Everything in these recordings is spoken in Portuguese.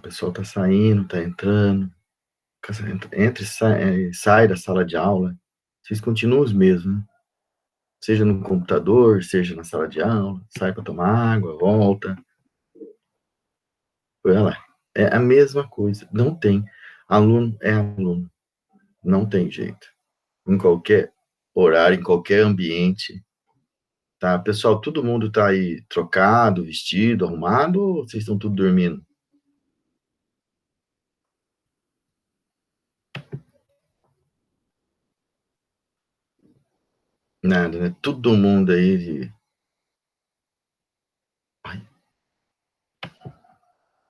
pessoal tá saindo, tá entrando, entra e sai da sala de aula, vocês continuam os mesmos, né? Seja no computador, seja na sala de aula, sai para tomar água, volta. Olha lá, é a mesma coisa, não tem. Aluno é aluno, não tem jeito. Em qualquer horário, em qualquer ambiente, tá? Pessoal, todo mundo tá aí trocado, vestido, arrumado, ou vocês estão tudo dormindo? Nada, né? Todo mundo aí de... Ai.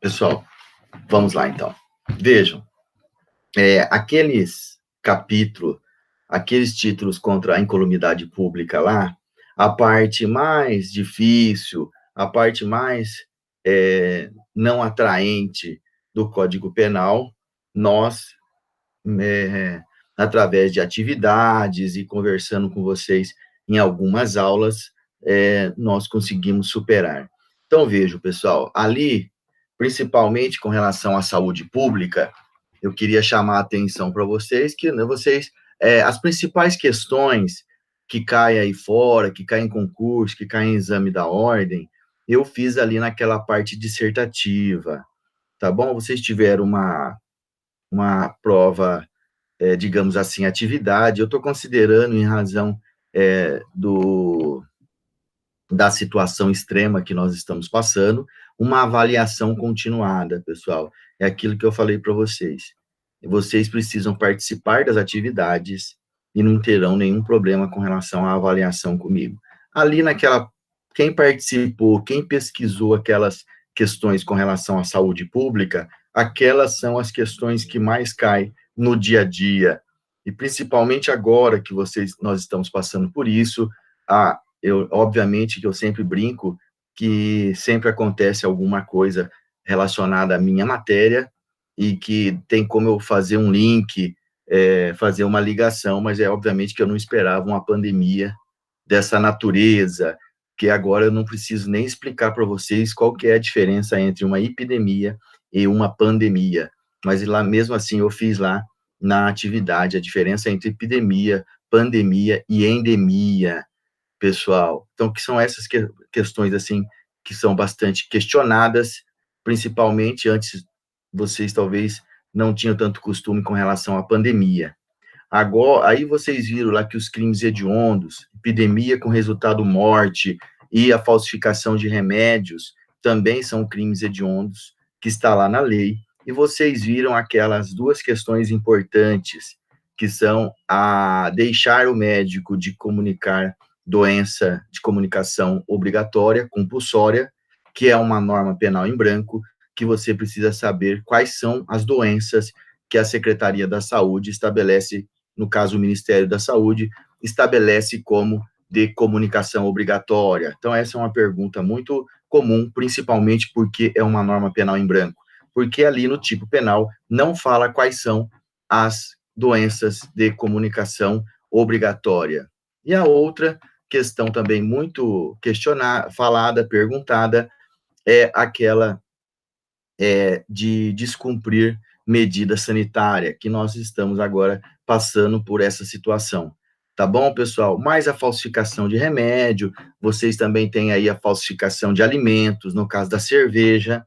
Pessoal, vamos lá então. Vejam, aqueles capítulos, aqueles títulos contra a incolumidade pública lá, a parte mais difícil, a parte mais não atraente do Código Penal, nós, através de atividades e conversando com vocês em algumas aulas, nós conseguimos superar. Então, vejo, pessoal, ali, principalmente com relação à saúde pública, eu queria chamar a atenção para vocês que, né, vocês, as principais questões que caem aí fora, que caem em concurso, que caem em exame da ordem, eu fiz ali naquela parte dissertativa, tá bom? Vocês tiveram uma prova, digamos assim, atividade, eu estou considerando em razão da situação extrema que nós estamos passando, uma avaliação continuada, pessoal. É aquilo que eu falei para vocês. Vocês precisam participar das atividades e não terão nenhum problema com relação à avaliação comigo. Ali naquela, quem participou, quem pesquisou aquelas questões com relação à saúde pública, aquelas são as questões que mais caem no dia a dia, e principalmente agora que nós estamos passando por isso, obviamente que eu sempre brinco que sempre acontece alguma coisa relacionada à minha matéria e que tem como eu fazer um link, fazer uma ligação, mas obviamente que eu não esperava uma pandemia dessa natureza, que agora eu não preciso nem explicar para vocês qual que é a diferença entre uma epidemia e uma pandemia, mas lá mesmo assim eu fiz lá na atividade a diferença entre epidemia, pandemia e endemia, pessoal. Então, que são essas questões, assim, que são bastante questionadas, principalmente antes, vocês talvez não tinham tanto costume com relação à pandemia. Agora, aí vocês viram lá que os crimes hediondos, epidemia com resultado morte e a falsificação de remédios também são crimes hediondos, que está lá na lei. E vocês viram aquelas duas questões importantes, que são a deixar o médico de comunicar doença de comunicação obrigatória, compulsória, que é uma norma penal em branco, que você precisa saber quais são as doenças que a Secretaria da Saúde estabelece, no caso o Ministério da Saúde, estabelece como de comunicação obrigatória. Então, essa é uma pergunta muito comum, principalmente porque é uma norma penal em branco, porque ali no tipo penal não fala quais são as doenças de comunicação obrigatória. E a outra questão também muito questionada, falada, perguntada, é aquela de descumprir medida sanitária, que nós estamos agora passando por essa situação. Tá bom, pessoal? Mais a falsificação de remédio, vocês também têm aí a falsificação de alimentos, no caso da cerveja.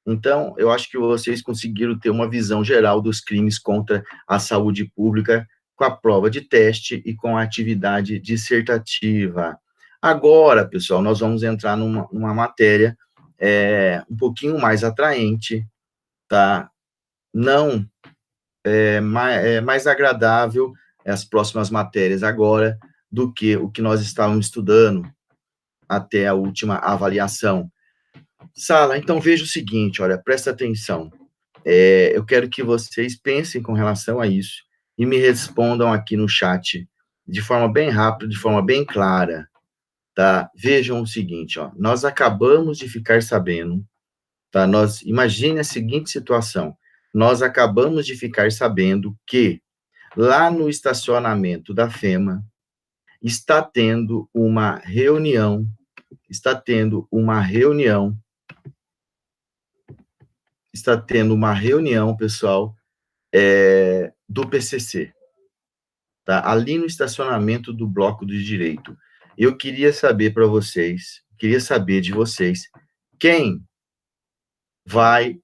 Então, eu acho que vocês conseguiram ter uma visão geral dos crimes contra a saúde pública com a prova de teste e com a atividade dissertativa. Agora, pessoal, nós vamos entrar numa matéria um pouquinho mais atraente, tá? Não mais agradável as próximas matérias agora do que o que nós estávamos estudando até a última avaliação. Sala, então veja o seguinte, olha, presta atenção. Eu quero que vocês pensem com relação a isso e me respondam aqui no chat de forma bem rápida, de forma bem clara, tá? Vejam o seguinte, ó, nós acabamos de ficar sabendo, tá? Imagine a seguinte situação, nós acabamos de ficar sabendo que lá no estacionamento da FEMA está tendo uma reunião, está tendo uma reunião está tendo uma reunião, pessoal, do PCC, tá? Ali no estacionamento do Bloco do Direito. Eu queria saber de vocês, quem vai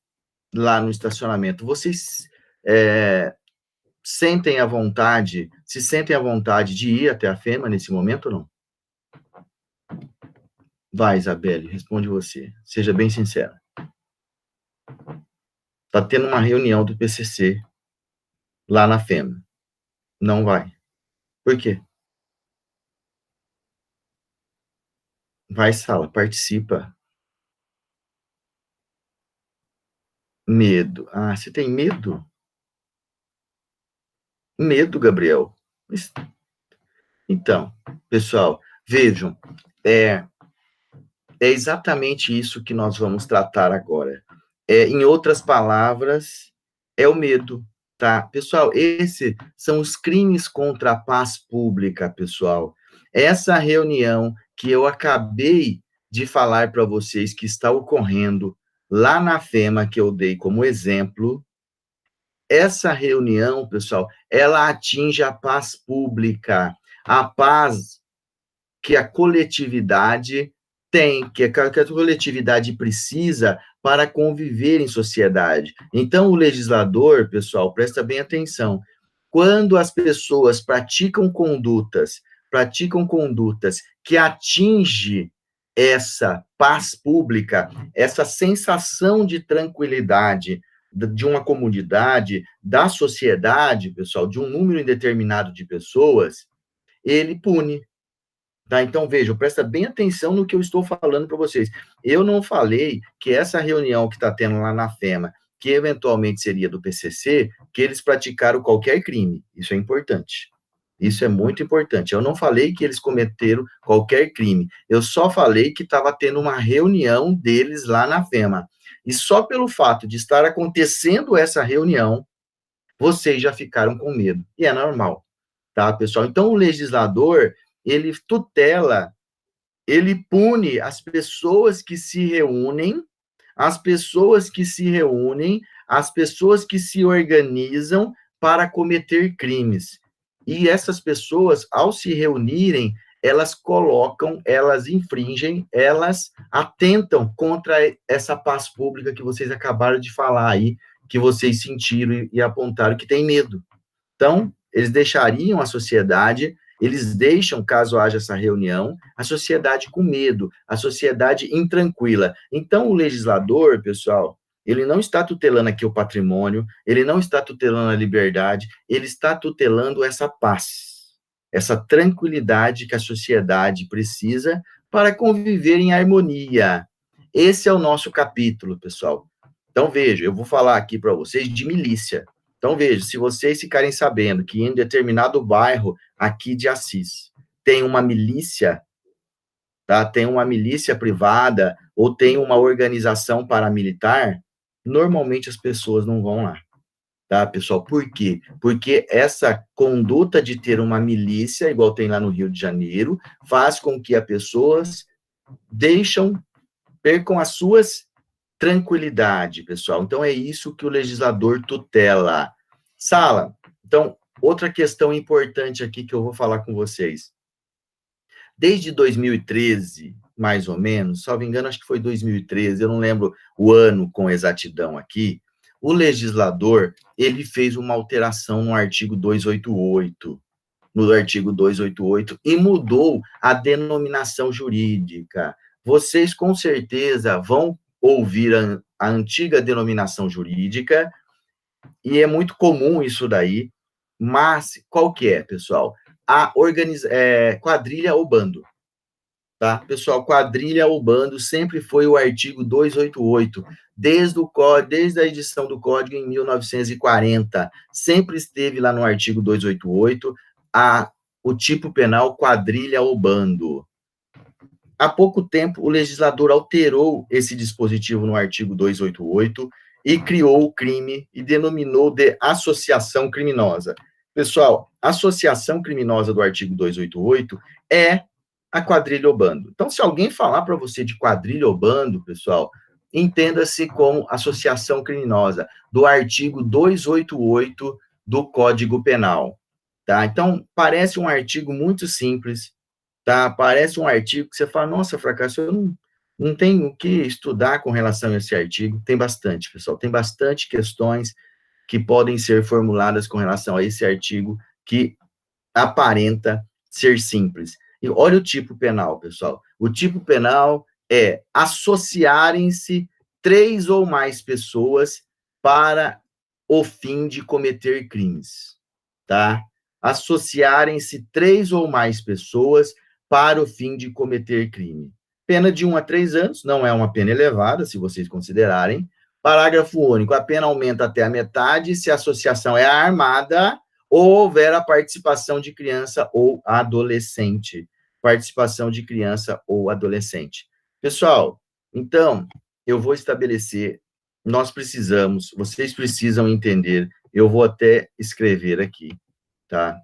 lá no estacionamento? Vocês se sentem à vontade de ir até a FEMA nesse momento ou não? Vai, Isabelle, responde você. Seja bem sincera. Está tendo uma reunião do PCC lá na FEMA. Não vai. Por quê? Vai, Sala, participa. Medo. Ah, você tem medo? Medo, Gabriel. Então, pessoal, vejam, é exatamente isso que nós vamos tratar agora. Em outras palavras, é o medo, tá? Pessoal, esses são os crimes contra a paz pública, pessoal. Essa reunião que eu acabei de falar para vocês que está ocorrendo lá na FEMA, que eu dei como exemplo, essa reunião, pessoal, ela atinge a paz pública, a paz que a coletividade tem, que a coletividade precisa para conviver em sociedade. Então, o legislador, pessoal, presta bem atenção, quando as pessoas praticam condutas que atingem essa paz pública, essa sensação de tranquilidade de uma comunidade, da sociedade, pessoal, de um número indeterminado de pessoas, ele pune. Tá? Então, vejam, presta bem atenção no que eu estou falando para vocês. Eu não falei que essa reunião que está tendo lá na FEMA, que eventualmente seria do PCC, que eles praticaram qualquer crime. Isso é importante. Isso é muito importante. Eu não falei que eles cometeram qualquer crime. Eu só falei que estava tendo uma reunião deles lá na FEMA. E só pelo fato de estar acontecendo essa reunião, vocês já ficaram com medo. E é normal, tá, pessoal? Então, o legislador, ele tutela, ele pune as pessoas que se reúnem, as pessoas que se reúnem, as pessoas que se organizam para cometer crimes. E essas pessoas, ao se reunirem, elas colocam, elas infringem, elas atentam contra essa paz pública que vocês acabaram de falar aí, que vocês sentiram e apontaram que tem medo. Então, eles deixariam a sociedade, eles deixam, caso haja essa reunião, a sociedade com medo, a sociedade intranquila. Então, o legislador, pessoal, ele não está tutelando aqui o patrimônio, ele não está tutelando a liberdade, ele está tutelando essa paz, essa tranquilidade que a sociedade precisa para conviver em harmonia. Esse é o nosso capítulo, pessoal. Então, veja, eu vou falar aqui para vocês de milícia. Então, veja, se vocês ficarem sabendo que em determinado bairro aqui de Assis tem uma milícia, tá? Tem uma milícia privada ou tem uma organização paramilitar, normalmente as pessoas não vão lá, tá, pessoal? Por quê? Porque essa conduta de ter uma milícia, igual tem lá no Rio de Janeiro, faz com que as pessoas percam as suas tranquilidade, pessoal. Então, é isso que o legislador tutela. Sala, então, outra questão importante aqui que eu vou falar com vocês. Desde 2013, mais ou menos, salvo engano, acho que foi 2013, eu não lembro o ano com exatidão aqui, o legislador, ele fez uma alteração no artigo 288, e mudou a denominação jurídica. Vocês, com certeza, vão ouvir a antiga denominação jurídica, e é muito comum isso daí, mas qual que é, pessoal? Quadrilha ou bando, tá? Pessoal, quadrilha ou bando sempre foi o artigo 288, desde a edição do Código em 1940, sempre esteve lá no artigo 288 o tipo penal quadrilha ou bando. Há pouco tempo, o legislador alterou esse dispositivo no artigo 288 e criou o crime e denominou de associação criminosa. Pessoal, associação criminosa do artigo 288 é a quadrilha ou bando. Então, se alguém falar para você de quadrilha ou bando, pessoal, entenda-se como associação criminosa, do artigo 288 do Código Penal, tá? Então, parece um artigo muito simples, tá? Parece um artigo que você fala, nossa, Fracasso, eu não tenho o que estudar com relação a esse artigo. Tem bastante, pessoal, tem bastante questões que podem ser formuladas com relação a esse artigo que aparenta ser simples. E olha o tipo penal, pessoal. O tipo penal é associarem-se 3 ou mais pessoas para o fim de cometer crimes, tá? Associarem-se 3 ou mais pessoas para o fim de cometer crime. Pena de 1 a 3 anos, não é uma pena elevada, se vocês considerarem. Parágrafo único, a pena aumenta até a metade se a associação é armada ou houver a participação de criança ou adolescente. Participação de criança ou adolescente. Pessoal, então, eu vou estabelecer, vocês precisam entender, eu vou até escrever aqui, tá?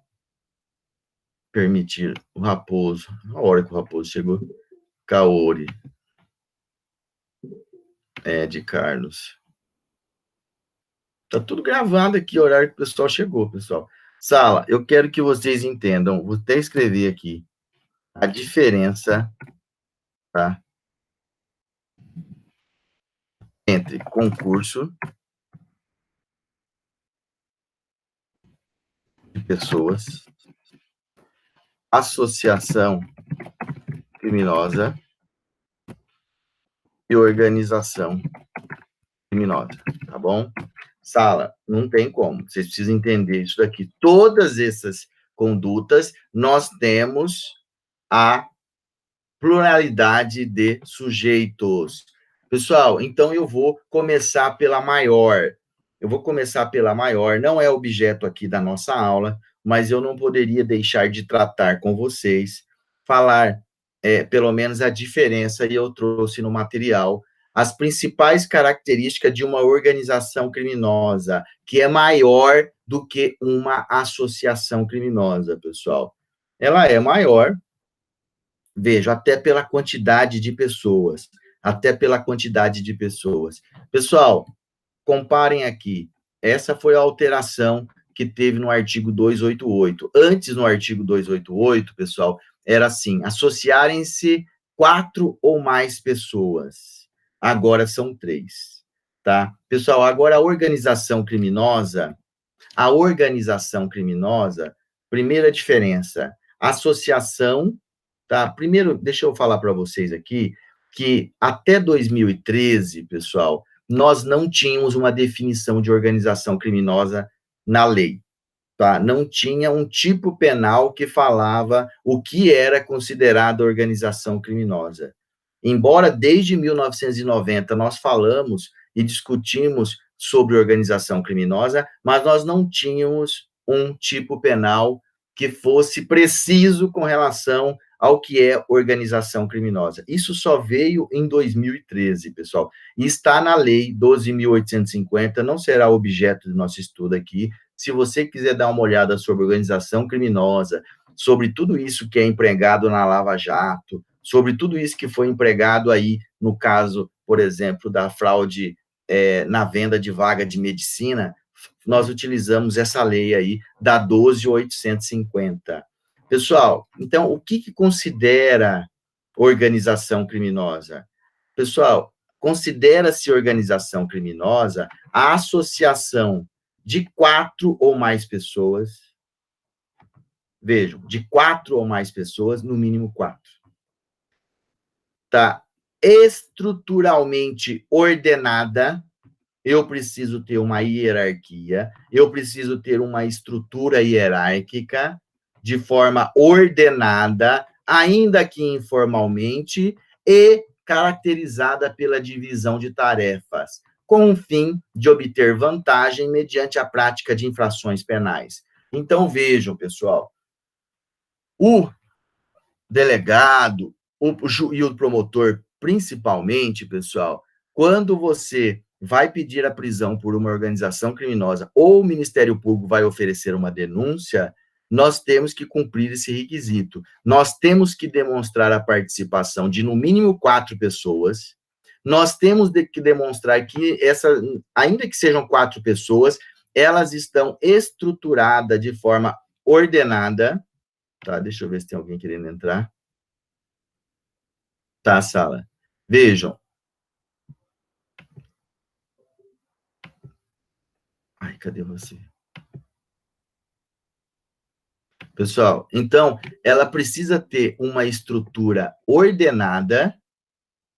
Permitir o Raposo, a hora que o Raposo chegou, Kaori, de Carlos. Tá tudo gravado aqui, o horário que o pessoal chegou, pessoal. Sala, eu quero que vocês entendam, vou até escrever aqui, a diferença, tá? Entre concurso de pessoas, associação criminosa e organização criminosa, tá bom? Sala, não tem como, vocês precisam entender isso daqui. Todas essas condutas, nós temos a pluralidade de sujeitos. Pessoal, então eu vou começar pela maior. Não é objeto aqui da nossa aula, mas eu não poderia deixar de tratar com vocês, falar pelo menos a diferença, e eu trouxe no material, as principais características de uma organização criminosa, que é maior do que uma associação criminosa, pessoal. Ela é maior, vejo, até pela quantidade de pessoas. Pessoal, comparem aqui. Essa foi a alteração que teve no artigo 288. Antes, no artigo 288, pessoal, era assim, associarem-se 4 ou mais pessoas. Agora são 3, tá? Pessoal, agora a organização criminosa, primeira diferença, associação, tá? Primeiro, deixa eu falar para vocês aqui que até 2013, pessoal, nós não tínhamos uma definição de organização criminosa na lei, tá? Não tinha um tipo penal que falava o que era considerado organização criminosa. Embora desde 1990 nós falamos e discutimos sobre organização criminosa, mas nós não tínhamos um tipo penal que fosse preciso com relação ao que é organização criminosa. Isso só veio em 2013, pessoal. E está na lei 12.850, não será objeto do nosso estudo aqui. Se você quiser dar uma olhada sobre organização criminosa, sobre tudo isso que é empregado na Lava Jato, sobre tudo isso que foi empregado aí no caso, por exemplo, da fraude na venda de vaga de medicina, nós utilizamos essa lei aí da 12.850. Pessoal, então, o que considera organização criminosa? Pessoal, considera-se organização criminosa a associação de 4 ou mais pessoas, vejam, de 4 ou mais pessoas, no mínimo 4. Tá estruturalmente ordenada, eu preciso ter uma hierarquia, eu preciso ter uma estrutura hierárquica de forma ordenada, ainda que informalmente, e caracterizada pela divisão de tarefas, com o fim de obter vantagem mediante a prática de infrações penais. Então, vejam, pessoal, o delegado e o promotor, principalmente, pessoal, quando você vai pedir a prisão por uma organização criminosa ou o Ministério Público vai oferecer uma denúncia, nós temos que cumprir esse requisito. Nós temos que demonstrar a participação de, no mínimo, 4 pessoas, nós temos que demonstrar que ainda que sejam 4 pessoas, elas estão estruturadas de forma ordenada, tá? Deixa eu ver se tem alguém querendo entrar. Tá, Sala. Vejam. Ai, cadê você? Pessoal, então, ela precisa ter uma estrutura ordenada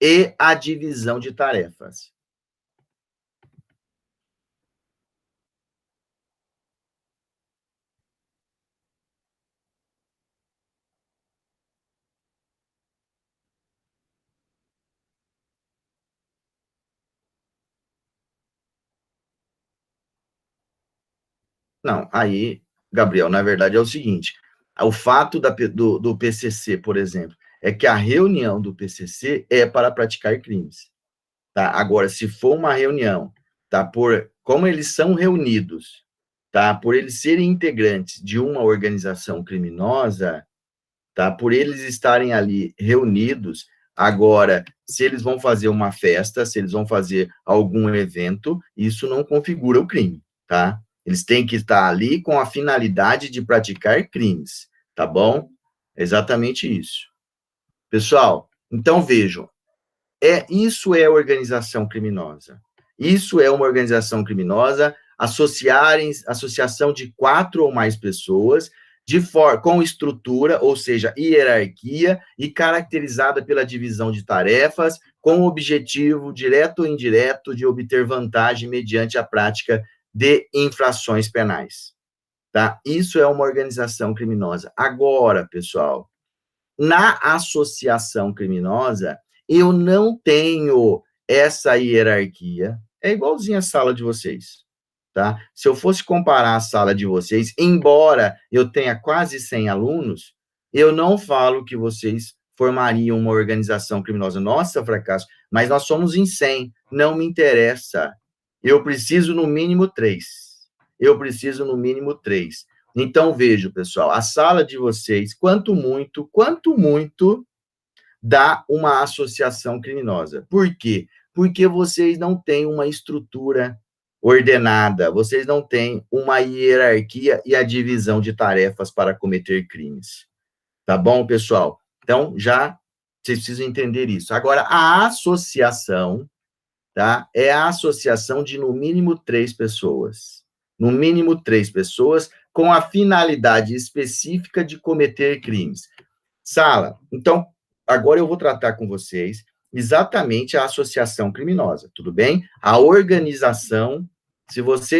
e a divisão de tarefas. Não, aí, Gabriel, na verdade é o seguinte, o fato do PCC, por exemplo, é que a reunião do PCC é para praticar crimes, tá? Agora, se for uma reunião, tá, como eles são reunidos, tá, por eles serem integrantes de uma organização criminosa, tá, por eles estarem ali reunidos, agora, se eles vão fazer uma festa, se eles vão fazer algum evento, isso não configura o crime, tá? Eles têm que estar ali com a finalidade de praticar crimes, tá bom? É exatamente isso. Pessoal, então vejam, isso é organização criminosa. Isso é uma organização criminosa, associação de 4 ou mais pessoas, com estrutura, ou seja, hierarquia, e caracterizada pela divisão de tarefas, com o objetivo, direto ou indireto, de obter vantagem mediante a prática de infrações penais. Tá? Isso é uma organização criminosa. Agora, pessoal, na associação criminosa, eu não tenho essa hierarquia, é igualzinho a sala de vocês, tá? Se eu fosse comparar a sala de vocês, embora eu tenha quase 100 alunos, eu não falo que vocês formariam uma organização criminosa. Nossa, fracasso, mas nós somos em 100, não me interessa. Eu preciso no mínimo 3. Eu preciso no mínimo 3. Então, vejo, pessoal, a sala de vocês, quanto muito, dá uma associação criminosa. Por quê? Porque vocês não têm uma estrutura ordenada, vocês não têm uma hierarquia e a divisão de tarefas para cometer crimes. Tá bom, pessoal? Então, já vocês precisam entender isso. Agora, a associação, tá? É a associação de, no mínimo, 3 pessoas. No mínimo, 3 pessoas com a finalidade específica de cometer crimes. Sala, então, agora eu vou tratar com vocês exatamente a associação criminosa, tudo bem? A organização,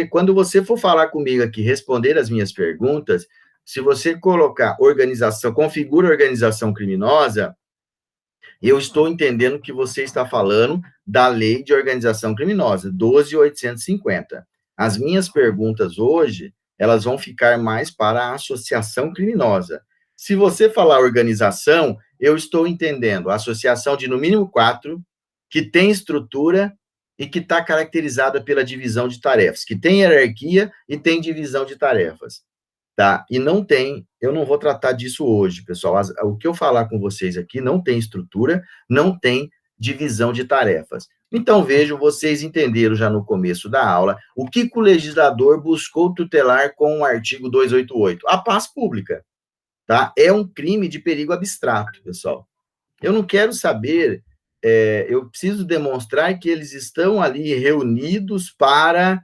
quando você for falar comigo aqui, responder as minhas perguntas, se você colocar organização, configura organização criminosa, eu estou entendendo que você está falando da lei de organização criminosa, 12.850. As minhas perguntas hoje, elas vão ficar mais para a associação criminosa. Se você falar organização, eu estou entendendo a associação de, no mínimo, 4, que tem estrutura e que está caracterizada pela divisão de tarefas, que tem hierarquia e tem divisão de tarefas. Tá? E não tem, eu não vou tratar disso hoje, pessoal. O que eu falar com vocês aqui não tem estrutura, não tem divisão de tarefas. Então, vejo, vocês entenderam já no começo da aula o que o legislador buscou tutelar com o artigo 288. A paz pública, tá? É um crime de perigo abstrato, pessoal. Eu não quero saber, eu preciso demonstrar que eles estão ali reunidos para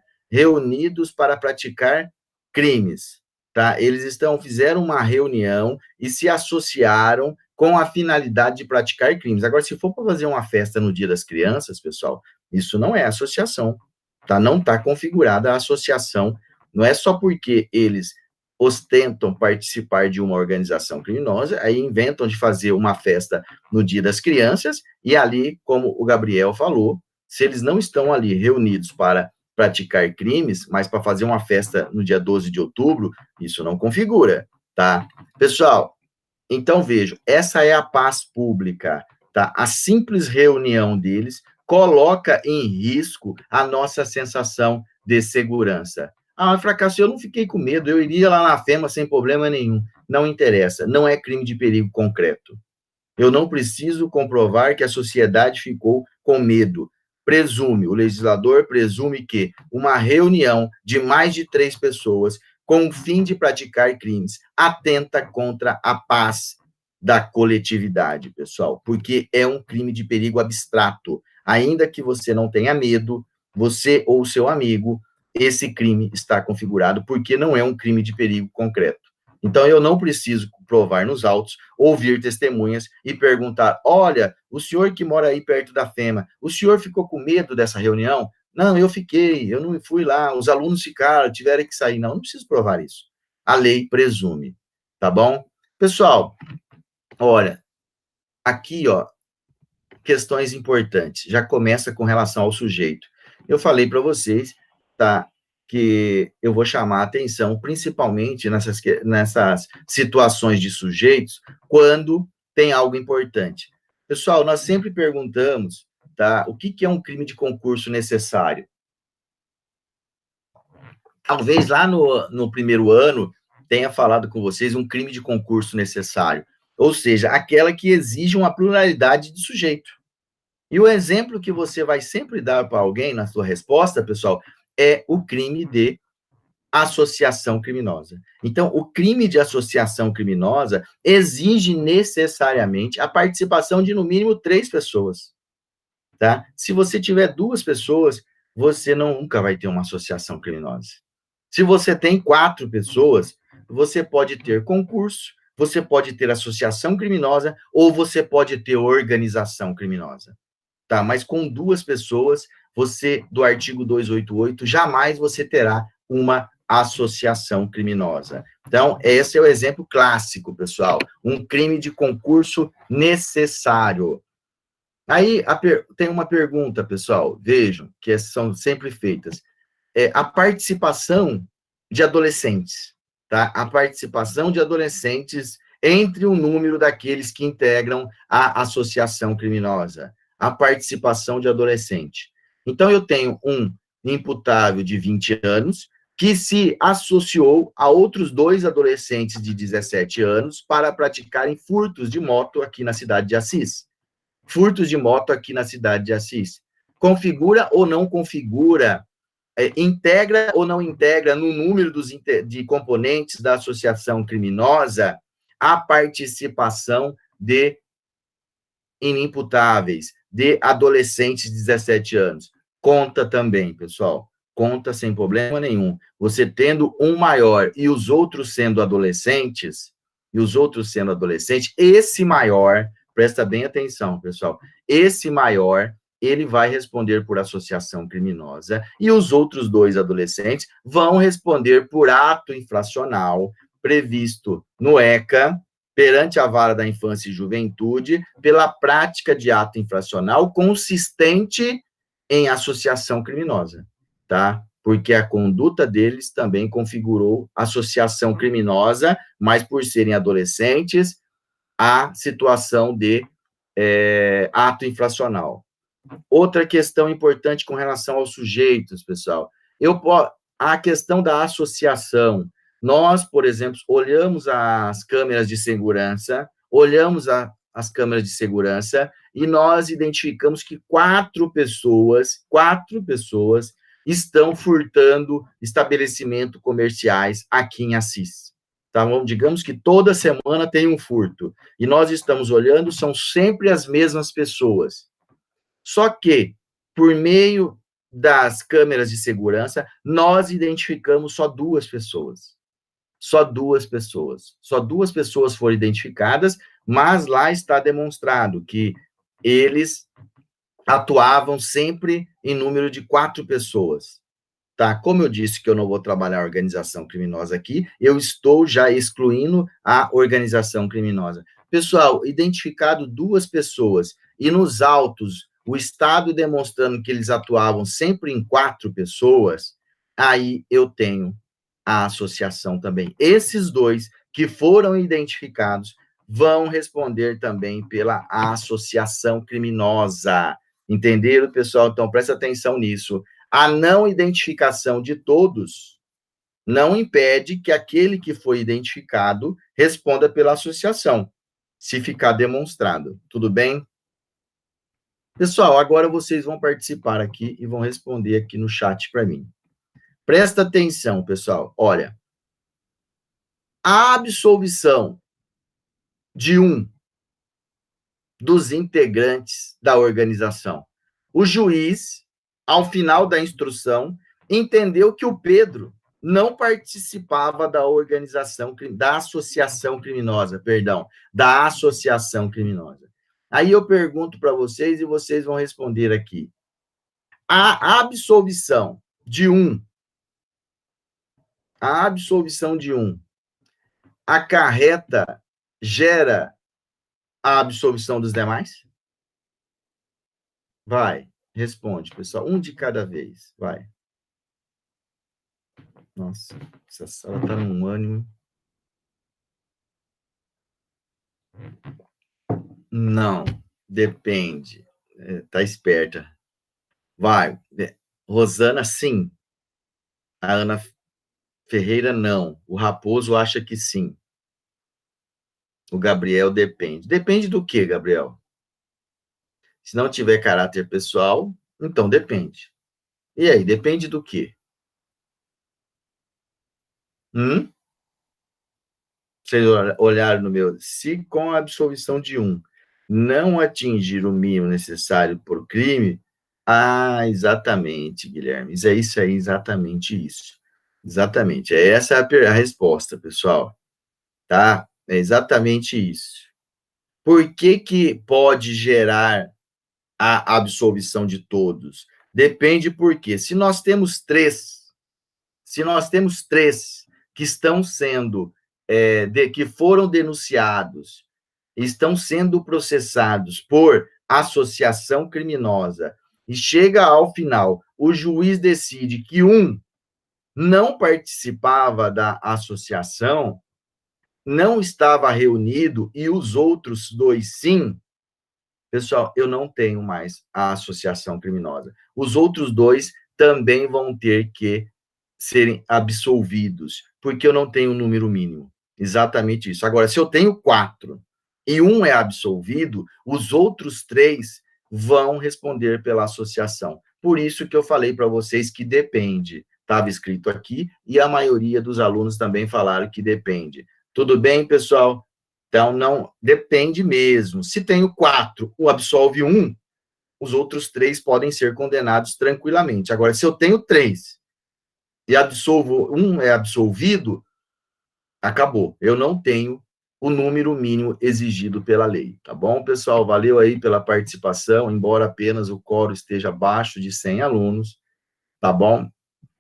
praticar crimes, tá? Eles fizeram uma reunião e se associaram com a finalidade de praticar crimes. Agora, se for para fazer uma festa no Dia das Crianças, pessoal, isso não é associação, tá? Não está configurada a associação. Não é só porque eles ostentam participar de uma organização criminosa, aí inventam de fazer uma festa no Dia das Crianças, e ali, como o Gabriel falou, se eles não estão ali reunidos para praticar crimes, mas para fazer uma festa no dia 12 de outubro, isso não configura, tá? Pessoal, então vejo, essa é a paz pública, tá? A simples reunião deles coloca em risco a nossa sensação de segurança. Ah, fracasso, eu não fiquei com medo, eu iria lá na FEMA sem problema nenhum. Não interessa, não é crime de perigo concreto. Eu não preciso comprovar que a sociedade ficou com medo. O legislador presume que uma reunião de mais de 3 pessoas com o fim de praticar crimes atenta contra a paz da coletividade, pessoal, porque é um crime de perigo abstrato. Ainda que você não tenha medo, você ou seu amigo, esse crime está configurado porque não é um crime de perigo concreto. Então, eu não preciso provar nos autos, ouvir testemunhas e perguntar: olha, o senhor que mora aí perto da FEMA, o senhor ficou com medo dessa reunião? Não, eu fiquei, eu não fui lá, os alunos ficaram, tiveram que sair. Não preciso provar isso. A lei presume, tá bom? Pessoal, olha, aqui, ó, questões importantes. Já começa com relação ao sujeito. Eu falei para vocês, tá, que eu vou chamar a atenção, principalmente nessas situações de sujeitos, quando tem algo importante. Pessoal, nós sempre perguntamos, tá, o que é um crime de concurso necessário? Talvez lá no primeiro ano tenha falado com vocês um crime de concurso necessário, ou seja, aquela que exige uma pluralidade de sujeito. E o exemplo que você vai sempre dar para alguém na sua resposta, pessoal, é o crime de associação criminosa. Então, o crime de associação criminosa exige necessariamente a participação de no mínimo 3 pessoas, tá? Se você tiver 2 pessoas, você nunca vai ter uma associação criminosa. Se você tem 4 pessoas, você pode ter concurso, você pode ter associação criminosa ou você pode ter organização criminosa. Tá? Mas com 2 pessoas, você, do artigo 288, jamais você terá uma associação criminosa. Então, esse é o exemplo clássico, pessoal. Um crime de concurso necessário. Aí, tem uma pergunta, pessoal, vejam, que são sempre feitas. A participação de adolescentes, tá? A participação de adolescentes entre o número daqueles que integram a associação criminosa. A participação de adolescente. Então, eu tenho um imputável de 20 anos que se associou a outros 2 adolescentes de 17 anos para praticarem furtos de moto aqui na cidade de Assis. Furtos de moto aqui na cidade de Assis. Configura ou não configura, integra ou não integra no número de componentes da associação criminosa a participação de inimputáveis, de adolescentes de 17 anos. Conta também, pessoal. Conta sem problema nenhum. Você tendo um maior e os outros sendo adolescentes, esse maior, presta bem atenção, pessoal, esse maior, ele vai responder por associação criminosa e os outros 2 adolescentes vão responder por ato infracional previsto no ECA, perante a Vara da Infância e Juventude, pela prática de ato infracional consistente em associação criminosa, tá? Porque a conduta deles também configurou associação criminosa, mas por serem adolescentes, a situação de ato infracional. Outra questão importante com relação aos sujeitos, pessoal, a questão da associação. Nós, por exemplo, olhamos as câmeras de segurança, e nós identificamos que 4 pessoas estão furtando estabelecimentos comerciais aqui em Assis. Tá bom? Digamos que toda semana tem um furto, e nós estamos olhando, são sempre as mesmas pessoas. Só que, por meio das câmeras de segurança, nós identificamos só 2 pessoas. Só 2 pessoas foram identificadas, mas lá está demonstrado que eles atuavam sempre em número de 4 pessoas. Tá? Como eu disse que eu não vou trabalhar a organização criminosa aqui, eu estou já excluindo a organização criminosa. Pessoal, identificado 2 pessoas e nos autos o Estado demonstrando que eles atuavam sempre em 4 pessoas, aí eu tenho a associação também. Esses 2 que foram identificados vão responder também pela associação criminosa. Entenderam, pessoal? Então, presta atenção nisso. A não identificação de todos não impede que aquele que foi identificado responda pela associação, se ficar demonstrado. Tudo bem? Pessoal, agora vocês vão participar aqui e vão responder aqui no chat para mim. Presta atenção, pessoal. Olha, a absolvição de um dos integrantes da organização. O juiz, ao final da instrução, entendeu que o Pedro não participava da organização, da associação criminosa, perdão, da associação criminosa. Aí eu pergunto para vocês e vocês vão responder aqui. A absolvição de um, a absolvição de um acarreta, gera a absolvição dos demais? Vai, responde, pessoal. Um de cada vez, vai. Nossa, essa sala tá num ânimo. Não, depende. Tá esperta. Vai. Rosana, sim. A Ana Ferreira, não. O Raposo acha que sim. O Gabriel depende. Depende do quê, Gabriel? Se não tiver caráter pessoal, então depende. E aí, depende do quê? Vocês olharam no meu. Se com a absolvição de um não atingir o mínimo necessário por crime. Ah, exatamente, Guilherme. É isso aí, exatamente isso. Exatamente. Essa é a resposta, pessoal. Tá? É exatamente isso. Por que que pode gerar a absolvição de todos? Depende porque se nós temos três que estão sendo, que foram denunciados, estão sendo processados por associação criminosa, e chega ao final, o juiz decide que um não participava da associação, não estava reunido, e os outros dois sim, pessoal, eu não tenho mais a associação criminosa. Os outros dois também vão ter que serem absolvidos, porque eu não tenho um número mínimo. Exatamente isso. Agora, se eu tenho 4 e um é absolvido, os outros 3 vão responder pela associação. Por isso que eu falei para vocês que depende. Estava escrito aqui, e a maioria dos alunos também falaram que depende. Tudo bem, pessoal? Então, não depende mesmo. Se tenho 4, o absolve um, os outros 3 podem ser condenados tranquilamente. Agora, se eu tenho 3 e absolvo, um é absolvido, acabou. Eu não tenho o número mínimo exigido pela lei. Tá bom, pessoal? Valeu aí pela participação, embora apenas o quórum esteja abaixo de 100 alunos. Tá bom?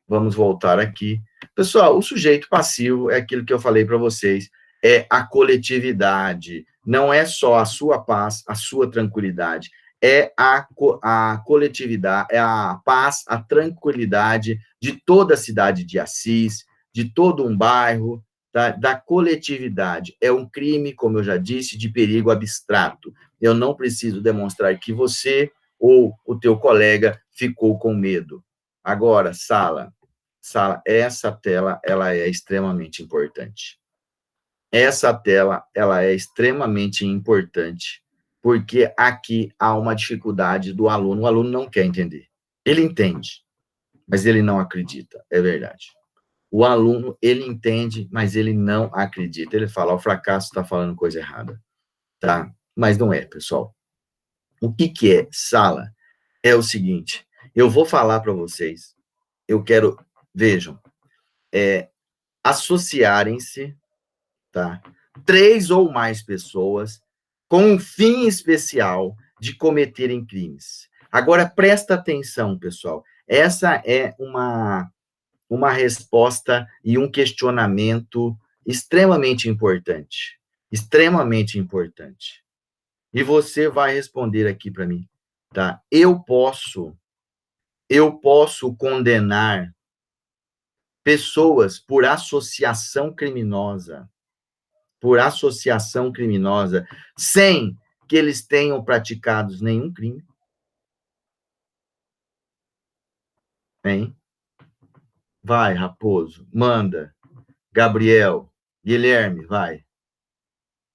Vamos voltar aqui. Pessoal, o sujeito passivo é aquilo que eu falei para vocês, é a coletividade. Não é só a sua paz, a sua tranquilidade, é a coletividade, é a paz, a tranquilidade de toda a cidade de Assis, de todo um bairro, da coletividade. É um crime, como eu já disse, de perigo abstrato. Eu não preciso demonstrar que você ou o teu colega ficou com medo. Agora, Sala, essa tela, ela é extremamente importante. Essa tela, ela é extremamente importante, porque aqui há uma dificuldade do aluno. O aluno não quer entender. Ele entende, mas ele não acredita, é verdade. O aluno, ele entende, mas ele não acredita. Ele fala, o fracasso está falando coisa errada, tá? Mas não é, pessoal. O que que é sala? É o seguinte, eu vou falar para vocês, eu quero, vejam, associarem-se, tá? 3 ou mais pessoas com um fim especial de cometerem crimes. Agora, presta atenção, pessoal. Essa é uma resposta e um questionamento extremamente importante. Extremamente importante. E você vai responder aqui para mim, tá? Eu posso condenar pessoas por associação criminosa, sem que eles tenham praticado nenhum crime? Hein? Vai, Raposo, manda. Gabriel, Guilherme, vai.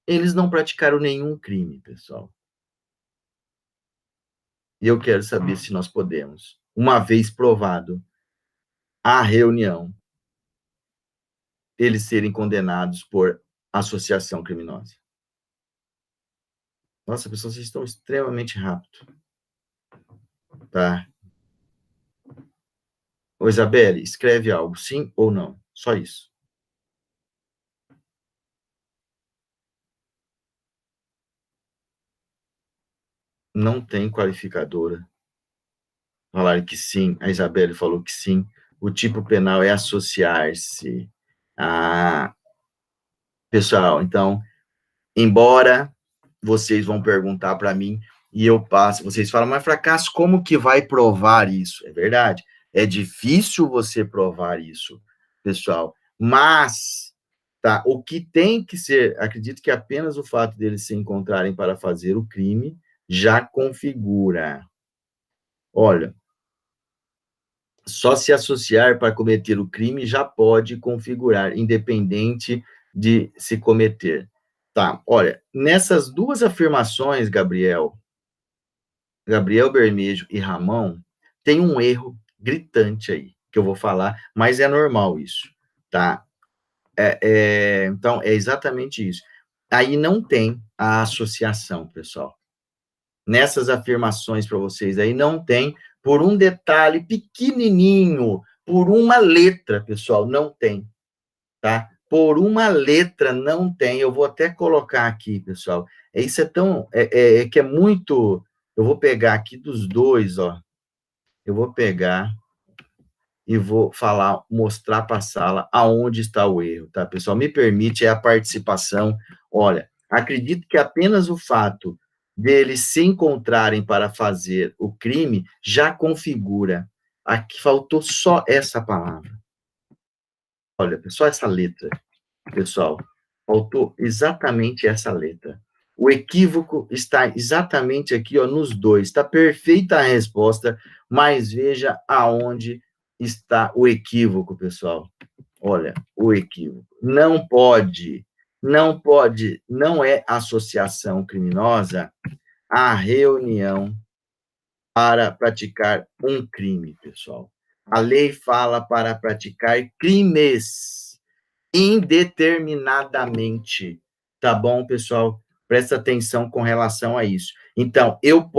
Eles não praticaram nenhum crime, pessoal. E eu quero saber se nós podemos, uma vez provado a reunião, eles serem condenados por associação criminosa. Nossa, pessoal, vocês estão extremamente rápido, tá? Ô, Isabelle, escreve algo, sim ou não? Só isso. Não tem qualificadora. Falaram que sim, a Isabelle falou que sim. O tipo penal é associar-se. Ah, pessoal, então, embora vocês vão perguntar para mim e eu passo, vocês falam, mas Fracasso, como que vai provar isso? É verdade, é difícil você provar isso, pessoal, mas, tá, o que tem que ser, acredito que apenas o fato deles se encontrarem para fazer o crime já configura. Olha, só se associar para cometer o crime já pode configurar, independente de se cometer. Tá, olha, nessas duas afirmações, Gabriel Bermejo e Ramon, tem um erro gritante aí, que eu vou falar, mas é normal isso, tá? Então, é exatamente isso. Aí não tem a associação, pessoal. Nessas afirmações para vocês aí, não tem, por um detalhe pequenininho, por uma letra, pessoal, não tem, tá? Por uma letra não tem. Eu vou até colocar aqui, pessoal. Isso é tão, que é muito. Eu vou pegar aqui dos dois, ó. Eu vou pegar e vou falar, mostrar para a sala aonde está o erro, tá, pessoal? Me permite, é a participação. Olha, acredito que apenas o fato deles se encontrarem para fazer o crime já configura. Aqui faltou só essa palavra. Olha, só essa letra, pessoal. Faltou exatamente essa letra. O equívoco está exatamente aqui, ó, nos dois. Está perfeita a resposta, mas veja aonde está o equívoco, pessoal. Olha, o equívoco. Não é associação criminosa a reunião para praticar um crime, pessoal. A lei fala para praticar crimes indeterminadamente. Tá bom, pessoal? Presta atenção com relação a isso. Então, eu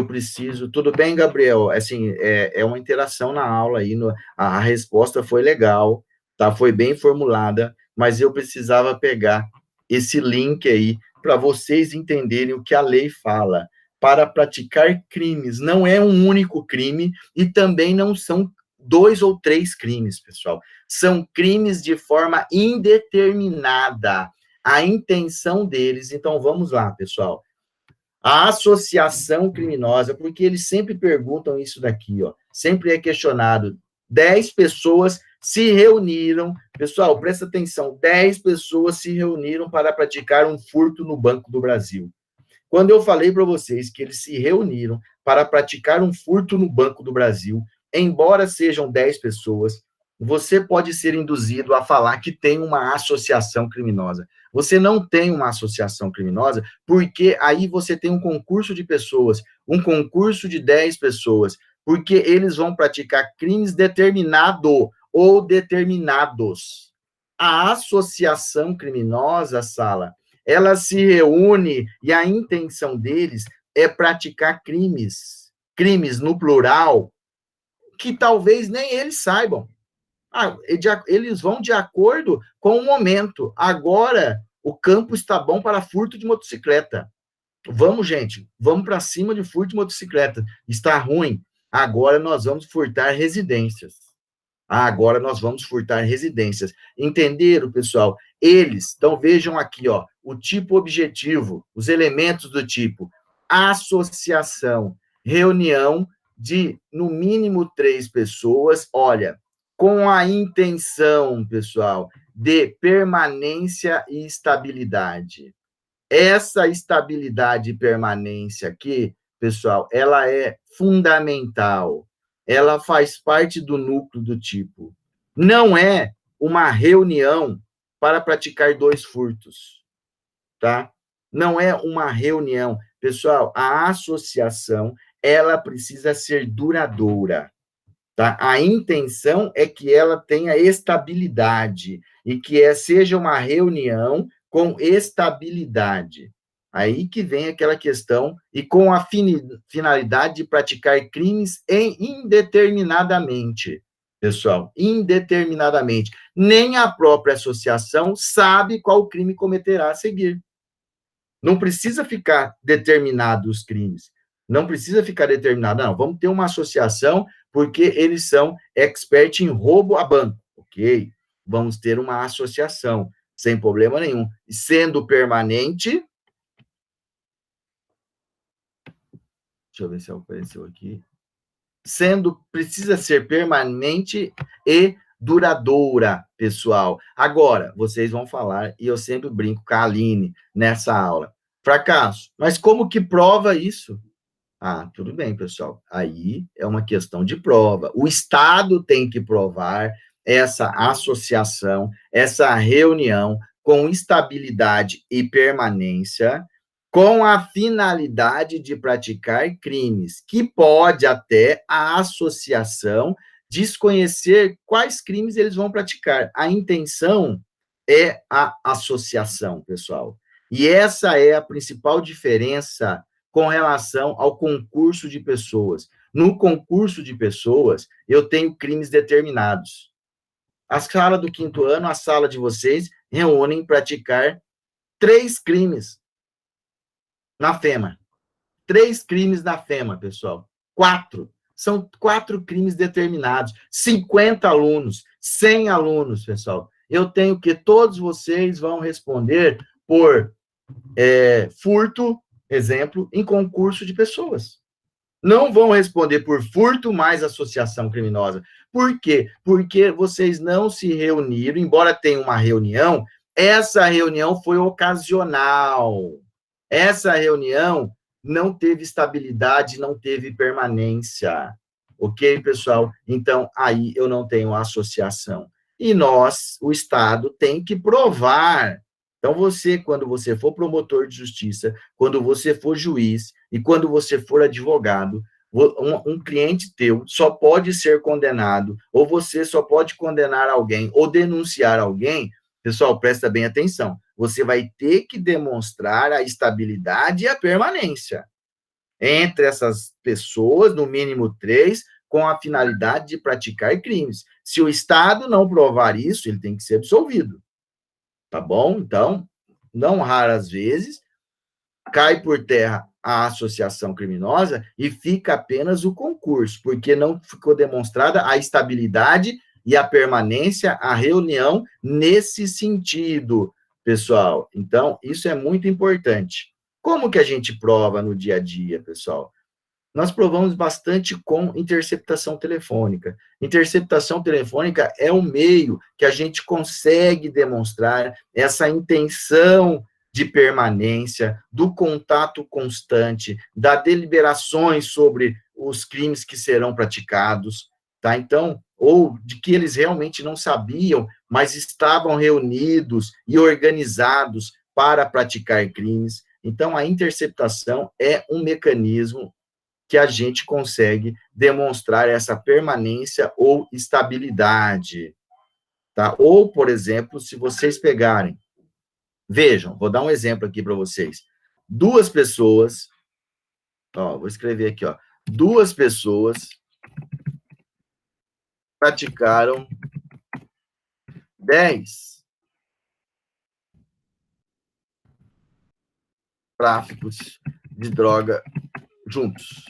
preciso. Tudo bem, Gabriel? Assim, é uma interação na aula aí. A resposta foi legal, tá? Foi bem formulada, mas eu precisava pegar esse link aí para vocês entenderem o que a lei fala. Para praticar crimes, não é um único crime e também não são 2 ou 3 crimes, pessoal. São crimes de forma indeterminada. A intenção deles, então vamos lá, pessoal. A associação criminosa, porque eles sempre perguntam isso daqui, ó. Sempre é questionado. 10 pessoas se reuniram, pessoal, presta atenção, 10 pessoas se reuniram para praticar um furto no Banco do Brasil. Quando eu falei para vocês que eles se reuniram para praticar um furto no Banco do Brasil, embora sejam 10 pessoas, você pode ser induzido a falar que tem uma associação criminosa. Você não tem uma associação criminosa, porque aí você tem um concurso de pessoas, um concurso de 10 pessoas, porque eles vão praticar crimes determinado ou determinados. A associação criminosa, Sala, ela se reúne e a intenção deles é praticar crimes no plural, que talvez nem eles saibam. Eles vão de acordo com o momento. Agora, o campo está bom para furto de motocicleta. Vamos, gente, vamos para cima de furto de motocicleta. Está ruim. Agora nós vamos furtar residências. Agora nós vamos furtar residências. Entenderam, pessoal? Eles, então vejam aqui, ó, o tipo objetivo, os elementos do tipo associação, reunião de no mínimo 3 pessoas, olha, com a intenção, pessoal, de permanência e estabilidade. Essa estabilidade e permanência aqui, pessoal, ela é fundamental. Ela faz parte do núcleo do tipo. Não é uma reunião para praticar 2 furtos, tá? Não é uma reunião. pessoal, a associação, ela precisa ser duradoura, tá? A intenção é que ela tenha estabilidade e que seja uma reunião com estabilidade. Aí que vem aquela questão, e com a finalidade de praticar crimes indeterminadamente, pessoal, indeterminadamente. Nem a própria associação sabe qual crime cometerá a seguir. Não precisa ficar determinado os crimes. Não precisa ficar determinado, não. Vamos ter uma associação porque eles são expert em roubo a banco. Ok, vamos ter uma associação, sem problema nenhum. Sendo permanente. Deixa eu ver se apareceu aqui. Precisa ser permanente e duradoura, pessoal. Agora, vocês vão falar, e eu sempre brinco com a Aline nessa aula. Fracasso. Mas como que prova isso? Ah, tudo bem, pessoal. Aí é uma questão de prova. O Estado tem que provar essa associação, essa reunião com estabilidade e permanência, com a finalidade de praticar crimes, que pode até a associação desconhecer quais crimes eles vão praticar. A intenção é a associação, pessoal. E essa é a principal diferença com relação ao concurso de pessoas. No concurso de pessoas, eu tenho crimes determinados. A sala do 5º ano, a sala de vocês, reúnem praticar 3 crimes na FEMA. 3 crimes na FEMA, pessoal. 4. São 4 crimes determinados. 50 alunos, 100 alunos, pessoal. Eu tenho que todos vocês vão responder por furto, exemplo, em concurso de pessoas. Não vão responder por furto mais associação criminosa. Por quê? Porque vocês não se reuniram, embora tenha uma reunião, essa reunião foi ocasional. Essa reunião não teve estabilidade, não teve permanência. Ok, pessoal? Então, aí eu não tenho associação. E nós, o Estado, tem que provar. Então, você, quando você for promotor de justiça, quando você for juiz e quando você for advogado, um cliente teu só pode ser condenado, ou você só pode condenar alguém ou denunciar alguém. Pessoal, presta bem atenção. Você vai ter que demonstrar a estabilidade e a permanência entre essas pessoas, no mínimo 3, com a finalidade de praticar crimes. Se o Estado não provar isso, ele tem que ser absolvido. Tá bom? Então, não raras vezes, cai por terra a associação criminosa e fica apenas o concurso, porque não ficou demonstrada a estabilidade e a permanência, a reunião nesse sentido, pessoal. Então, isso é muito importante. Como que a gente prova no dia a dia, pessoal? Nós provamos bastante com interceptação telefônica. Interceptação telefônica é um meio que a gente consegue demonstrar essa intenção de permanência, do contato constante, das deliberações sobre os crimes que serão praticados, tá? Então, ou de que eles realmente não sabiam, mas estavam reunidos e organizados para praticar crimes. Então, a interceptação é um mecanismo que a gente consegue demonstrar essa permanência ou estabilidade, tá? Ou, por exemplo, se vocês pegarem, vejam, vou dar um exemplo aqui para vocês. 2 pessoas, ó, vou escrever aqui, ó, 2 pessoas praticaram 10 tráficos de droga juntos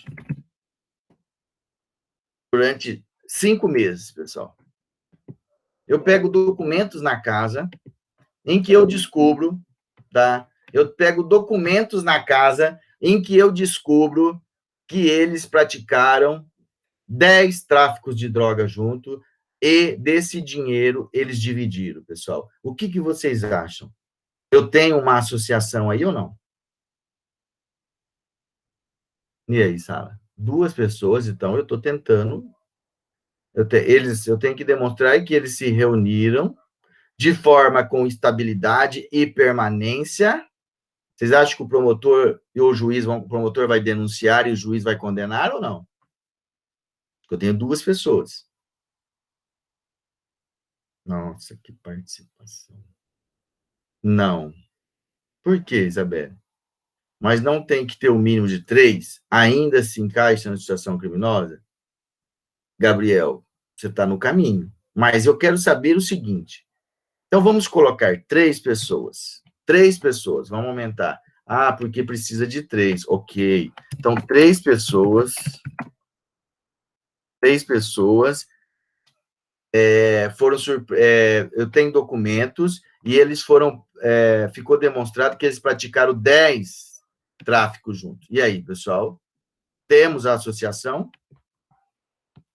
durante 5 meses, pessoal. Eu pego documentos na casa em que eu descubro, tá? Eu pego documentos na casa em que eu descubro que eles praticaram 10 tráficos de droga junto e desse dinheiro eles dividiram, pessoal. O que vocês acham? Eu tenho uma associação aí ou não? E aí, Sara? 2 pessoas, então eu estou tentando. Eu tenho que demonstrar que eles se reuniram de forma com estabilidade e permanência, Vocês acham que o promotor e o juiz o promotor vai denunciar e o juiz vai condenar ou não? Eu tenho duas pessoas. Nossa, que participação. Não. Por quê, Isabela? Mas não tem que ter o mínimo de 3? Ainda se encaixa na situação criminosa? Gabriel, você está no caminho. Mas eu quero saber o seguinte. Então, vamos colocar 3 pessoas. 3 pessoas, vamos aumentar. Ah, porque precisa de 3. Ok. Então, 3 pessoas. 3 pessoas foram. Eu tenho documentos e eles foram. Ficou demonstrado que eles praticaram 10 tráficos juntos. E aí, pessoal? Temos a associação?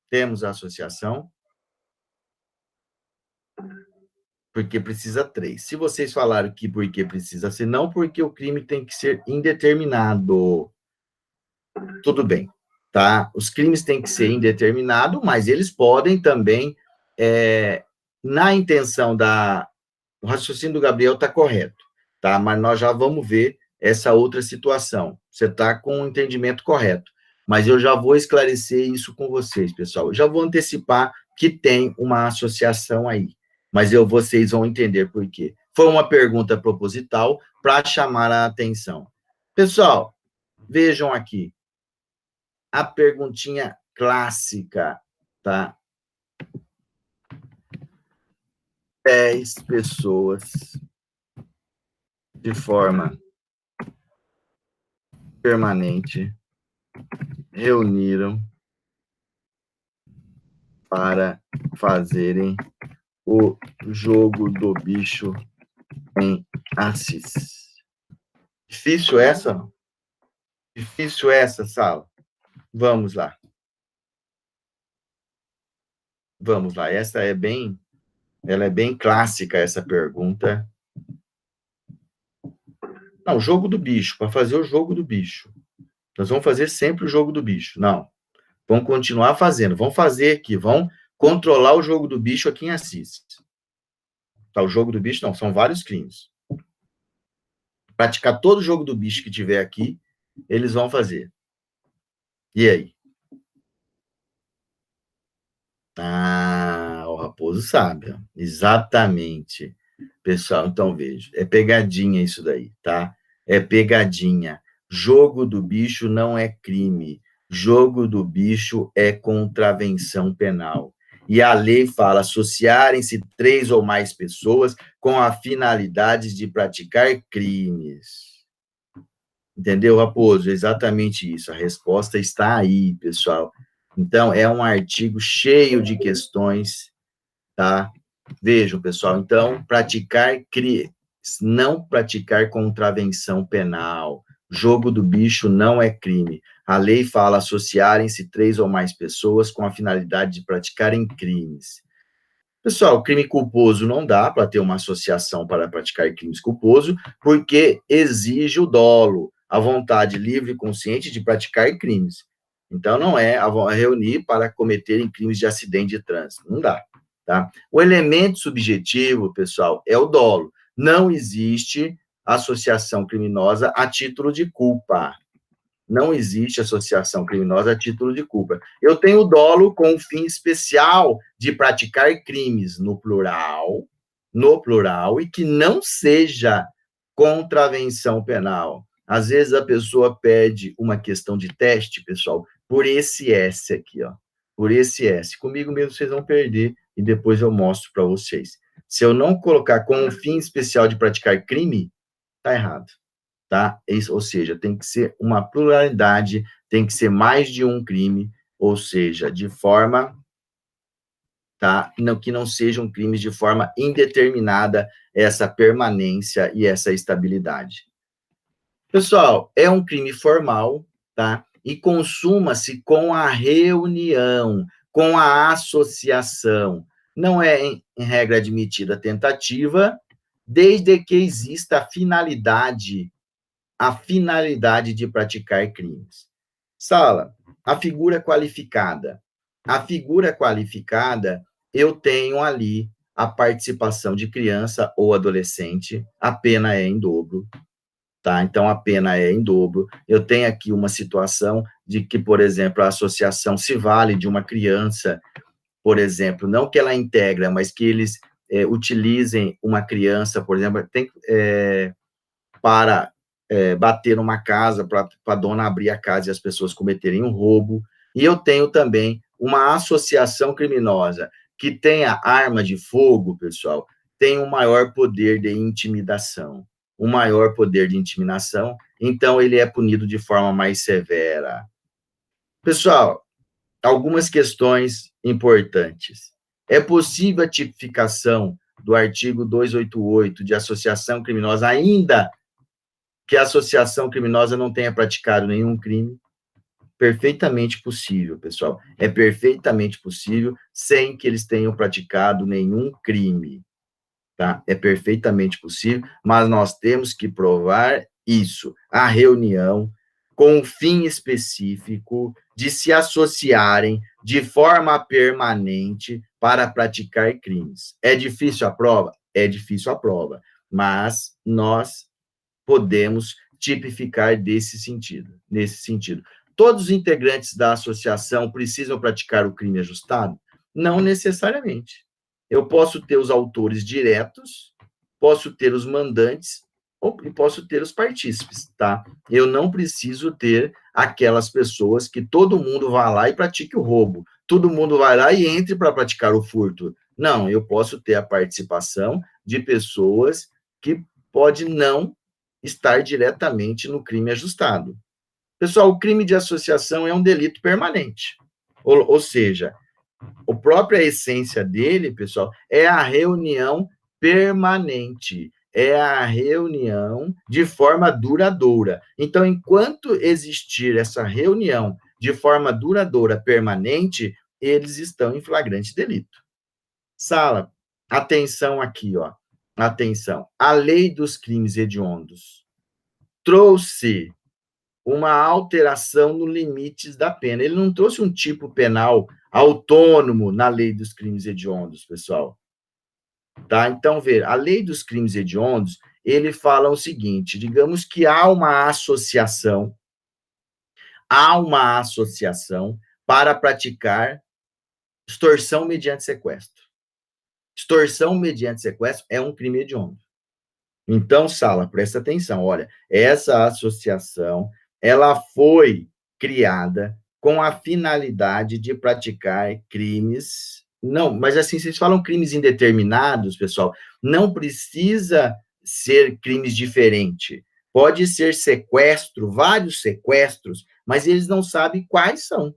Temos a associação? Porque precisa 3. Se vocês falaram que porque precisa ser, não porque o crime tem que ser indeterminado. Tudo bem, tá? Os crimes têm que ser indeterminados, mas eles podem também, na intenção da... O raciocínio do Gabriel está correto, tá? Mas nós já vamos ver essa outra situação. Você está com o entendimento correto. Mas eu já vou esclarecer isso com vocês, pessoal. Eu já vou antecipar que tem uma associação aí. Mas vocês vão entender por quê. Foi uma pergunta proposital para chamar a atenção. Pessoal, vejam aqui. A perguntinha clássica, tá? 10 pessoas de forma permanente reuniram para fazerem o jogo do bicho em Assis. Difícil essa? Difícil essa, Sala? Vamos lá. Vamos lá. Ela é bem clássica, essa pergunta. Não, jogo do bicho, para fazer o jogo do bicho. Nós vamos fazer sempre o jogo do bicho. Não. Vamos continuar fazendo. Vamos fazer aqui. Vamos controlar o jogo do bicho aqui em Assis. Tá, o jogo do bicho, não. São vários crimes. Praticar todo o jogo do bicho que tiver aqui, eles vão fazer. E aí? Ah, o Raposo sabe. Ó. Exatamente. Pessoal, então veja. É pegadinha isso daí, tá? É pegadinha. Jogo do bicho não é crime. Jogo do bicho é contravenção penal. E a lei fala: associarem-se 3 ou mais pessoas com a finalidade de praticar crimes. Entendeu, Raposo? Exatamente isso. A resposta está aí, pessoal. Então, é um artigo cheio de questões, tá? Vejam, pessoal. Então, não praticar contravenção penal. Jogo do bicho não é crime. A lei fala associarem-se 3 ou mais pessoas com a finalidade de praticarem crimes. Pessoal, crime culposo não dá para ter uma associação para praticar crimes culposos, porque exige o dolo, a vontade livre e consciente de praticar crimes. Então, não é reunir para cometerem crimes de acidente de trânsito. Não dá, tá? O elemento subjetivo, pessoal, é o dolo. Não existe associação criminosa a título de culpa. Não existe associação criminosa a título de culpa. Eu tenho dolo com o fim especial de praticar crimes no plural, e que não seja contravenção penal. Às vezes a pessoa perde uma questão de teste, pessoal, por esse S aqui, ó. Por esse S. Comigo mesmo vocês vão perder e depois eu mostro para vocês. Se eu não colocar com o fim especial de praticar crime, tá errado. Tá? Ou seja, tem que ser uma pluralidade, tem que ser mais de um crime, ou seja, de forma, tá? Que não sejam crimes de forma indeterminada, essa permanência e essa estabilidade. Pessoal, é um crime formal, tá? E consuma-se com a reunião, com a associação. Não é, em regra, admitida tentativa, desde que exista a finalidade de praticar crimes. Sala, a figura qualificada. A figura qualificada, eu tenho ali a participação de criança ou adolescente, a pena é em dobro. tá? Então, a pena é em dobro. Eu tenho aqui uma situação de que, por exemplo, a associação se vale de uma criança, por exemplo, não que ela integra, mas que eles utilizem uma criança, por exemplo, para bater numa casa, para a dona abrir a casa e as pessoas cometerem um roubo. E eu tenho também uma associação criminosa que tenha arma de fogo, pessoal, tem um maior poder de intimidação. Um maior poder de intimidação, então ele é punido de forma mais severa. Pessoal, algumas questões importantes. É possível a tipificação do artigo 288 de associação criminosa, ainda que a associação criminosa não tenha praticado nenhum crime? Perfeitamente possível, pessoal. É perfeitamente possível sem que eles tenham praticado nenhum crime, tá? É perfeitamente possível, mas nós temos que provar isso. A reunião com um fim específico de se associarem de forma permanente para praticar crimes. É difícil a prova? É difícil a prova, mas nós podemos tipificar nesse sentido. Todos os integrantes da associação precisam praticar o crime ajustado? Não necessariamente. Eu posso ter os autores diretos, posso ter os mandantes e posso ter os partícipes, tá? Eu não preciso ter aquelas pessoas que todo mundo vá lá e pratique o roubo, todo mundo vai lá e entre para praticar o furto. Não, eu posso ter a participação de pessoas que pode não estar diretamente no crime ajustado. Pessoal, o crime de associação é um delito permanente. Ou seja, a própria essência dele, pessoal, é a reunião permanente. É a reunião de forma duradoura. Então, enquanto existir essa reunião de forma duradoura, permanente, eles estão em flagrante delito. Sala, atenção aqui, ó. Atenção. A lei dos crimes hediondos trouxe uma alteração no limites da pena. Ele não trouxe um tipo penal autônomo na lei dos crimes hediondos, pessoal. Tá? Então, ver, a lei dos crimes hediondos, ele fala o seguinte, digamos que há uma associação para praticar extorsão mediante sequestro. Extorsão mediante sequestro é um crime hediondo. Então, Sala, presta atenção, olha, essa associação, ela foi criada com a finalidade de praticar crimes, não, mas assim, vocês falam crimes indeterminados, pessoal, não precisa ser crimes diferentes, pode ser sequestro, vários sequestros, mas eles não sabem quais são.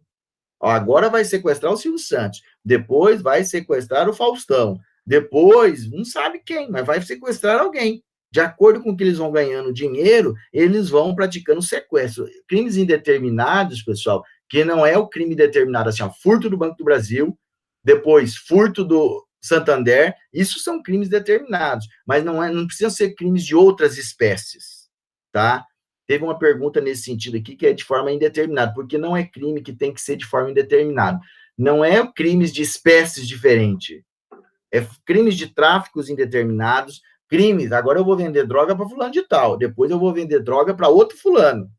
Ó, agora vai sequestrar o Silvio Santos, depois vai sequestrar o Faustão, depois, não sabe quem, mas vai sequestrar alguém. De acordo com o que eles vão ganhando dinheiro, eles vão praticando sequestro. Crimes indeterminados, pessoal, que não é o crime determinado, assim, ó, furto do Banco do Brasil, depois furto do Santander, isso são crimes determinados, mas não precisam ser crimes de outras espécies, tá? Teve uma pergunta nesse sentido aqui, que é de forma indeterminada, porque não é crime que tem que ser de forma indeterminada. Não é crimes de espécies diferentes, é crimes de tráficos indeterminados, crimes, agora eu vou vender droga para fulano de tal, depois eu vou vender droga para outro fulano.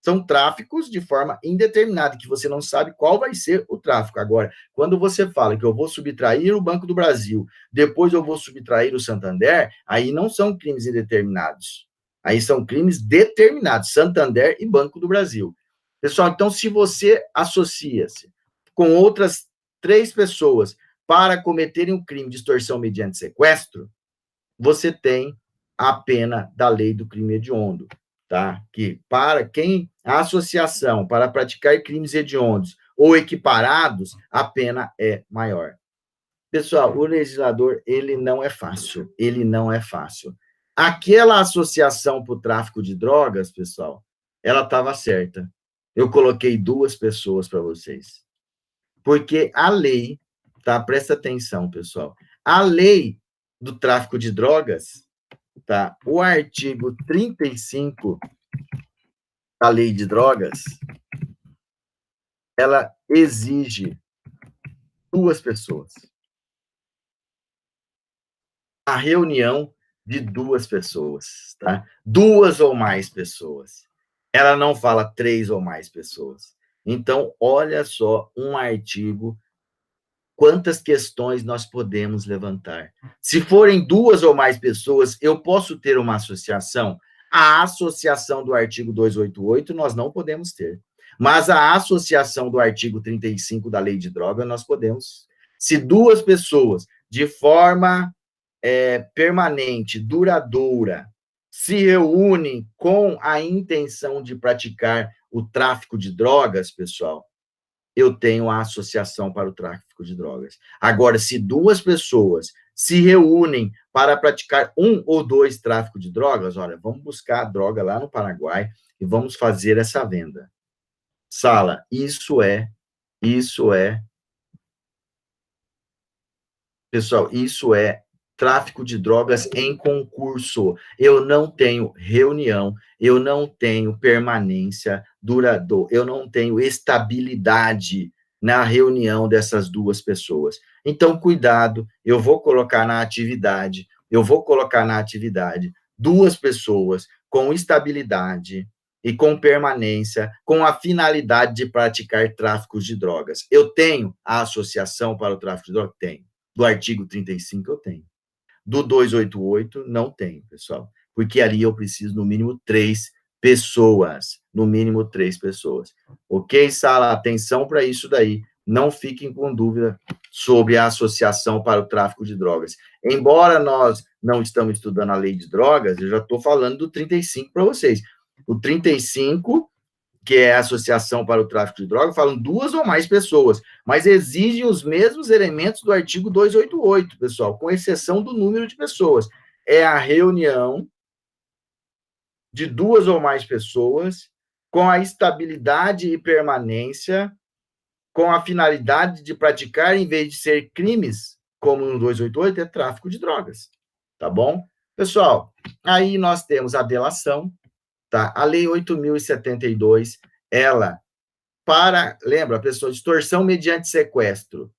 São tráficos de forma indeterminada, que você não sabe qual vai ser o tráfico. Agora, quando você fala que eu vou subtrair o Banco do Brasil, depois eu vou subtrair o Santander, aí não são crimes indeterminados. Aí são crimes determinados, Santander e Banco do Brasil. Pessoal, então, se você associa-se com outras 3 pessoas para cometerem um crime de extorsão mediante sequestro, você tem a pena da lei do crime hediondo, tá? Que para quem a associação para praticar crimes hediondos ou equiparados, a pena é maior. Pessoal, o legislador, ele não é fácil, ele não é fácil. Aquela associação para o tráfico de drogas, pessoal, ela estava certa. Eu coloquei 2 pessoas para vocês. Porque a lei, tá? Presta atenção, pessoal. A lei do tráfico de drogas, tá? O artigo 35 da lei de drogas, ela exige 2 pessoas. A reunião de 2 pessoas, tá? 2 ou mais pessoas. Ela não fala 3 ou mais pessoas. Então, olha só um artigo, quantas questões nós podemos levantar. Se forem 2 ou mais pessoas, eu posso ter uma associação? A associação do artigo 288 nós não podemos ter. Mas a associação do artigo 35 da Lei de Droga nós podemos. Se 2 pessoas, de forma permanente, duradoura, se reúnem com a intenção de praticar o tráfico de drogas, pessoal, eu tenho a associação para o tráfico de drogas. Agora, se 2 pessoas se reúnem para praticar 1 ou 2 tráfico de drogas, olha, vamos buscar a droga lá no Paraguai e vamos fazer essa venda. Sala, pessoal, isso é tráfico de drogas em concurso. Eu não tenho reunião, eu não tenho permanência duradoura, eu não tenho estabilidade na reunião dessas 2 pessoas. Então, cuidado, eu vou colocar na atividade 2 pessoas com estabilidade e com permanência, com a finalidade de praticar tráfico de drogas. Eu tenho a associação para o tráfico de drogas? Tenho. Do artigo 35 eu tenho. Do 288, não tem, pessoal. Porque ali eu preciso, no mínimo, 3 pessoas. No mínimo, 3 pessoas. Ok, sala? Atenção para isso daí. Não fiquem com dúvida sobre a associação para o tráfico de drogas. Embora nós não estamos estudando a lei de drogas, eu já estou falando do 35 para vocês. O 35, que é a associação para o tráfico de drogas, falam 2 ou mais pessoas, mas exigem os mesmos elementos do artigo 288, pessoal, com exceção do número de pessoas. É a reunião de 2 ou mais pessoas com a estabilidade e permanência, com a finalidade de praticar, em vez de ser crimes, como no 288, é tráfico de drogas, tá bom? Pessoal, aí nós temos a delação, tá? A Lei 8.072, ela, lembra, pessoal, extorsão mediante sequestro,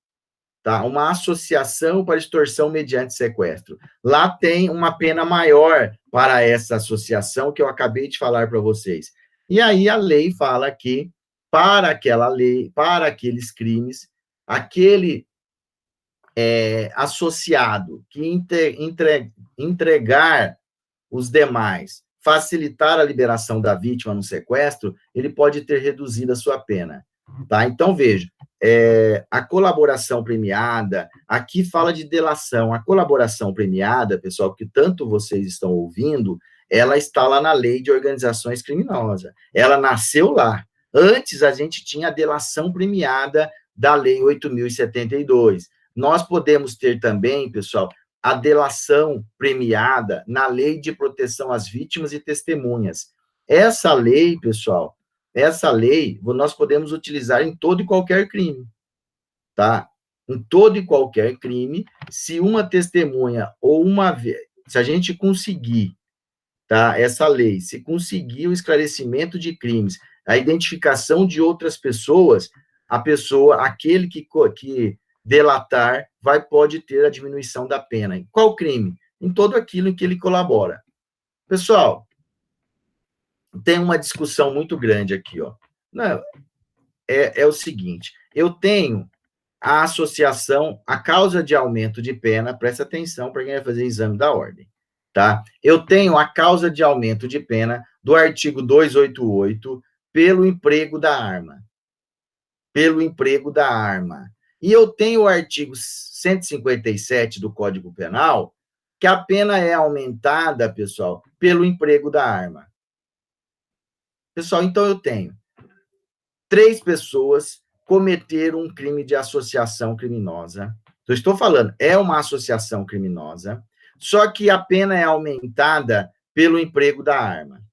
tá? Uma associação para extorsão mediante sequestro. Lá tem uma pena maior para essa associação que eu acabei de falar para vocês. E aí a lei fala que, para aquela lei, para aqueles crimes, aquele associado que entregar os demais, facilitar a liberação da vítima no sequestro, ele pode ter reduzido a sua pena, tá? Então, veja, a colaboração premiada, aqui fala de delação, a colaboração premiada, pessoal, que tanto vocês estão ouvindo, ela está lá na Lei de Organizações Criminosas, ela nasceu lá. Antes, a gente tinha a delação premiada da Lei 8.072. Nós podemos ter também, pessoal, a delação premiada na Lei de Proteção às Vítimas e Testemunhas. Essa lei, pessoal, essa lei nós podemos utilizar em todo e qualquer crime, tá? Em todo e qualquer crime, se uma testemunha ou se a gente conseguir, tá? Essa lei, se conseguir o esclarecimento de crimes, a identificação de outras pessoas, aquele que delatar, pode ter a diminuição da pena. Em qual crime? Em todo aquilo em que ele colabora. Pessoal, tem uma discussão muito grande aqui, ó. Não, é o seguinte, eu tenho a associação, a causa de aumento de pena, presta atenção para quem vai fazer exame da ordem, tá? Eu tenho a causa de aumento de pena do artigo 288 pelo emprego da arma. Pelo emprego da arma. E eu tenho o artigo 157 do Código Penal, que a pena é aumentada, pessoal, pelo emprego da arma. Pessoal, então eu tenho 3 pessoas cometeram um crime de associação criminosa. Eu estou falando, é uma associação criminosa, só que a pena é aumentada pelo emprego da arma.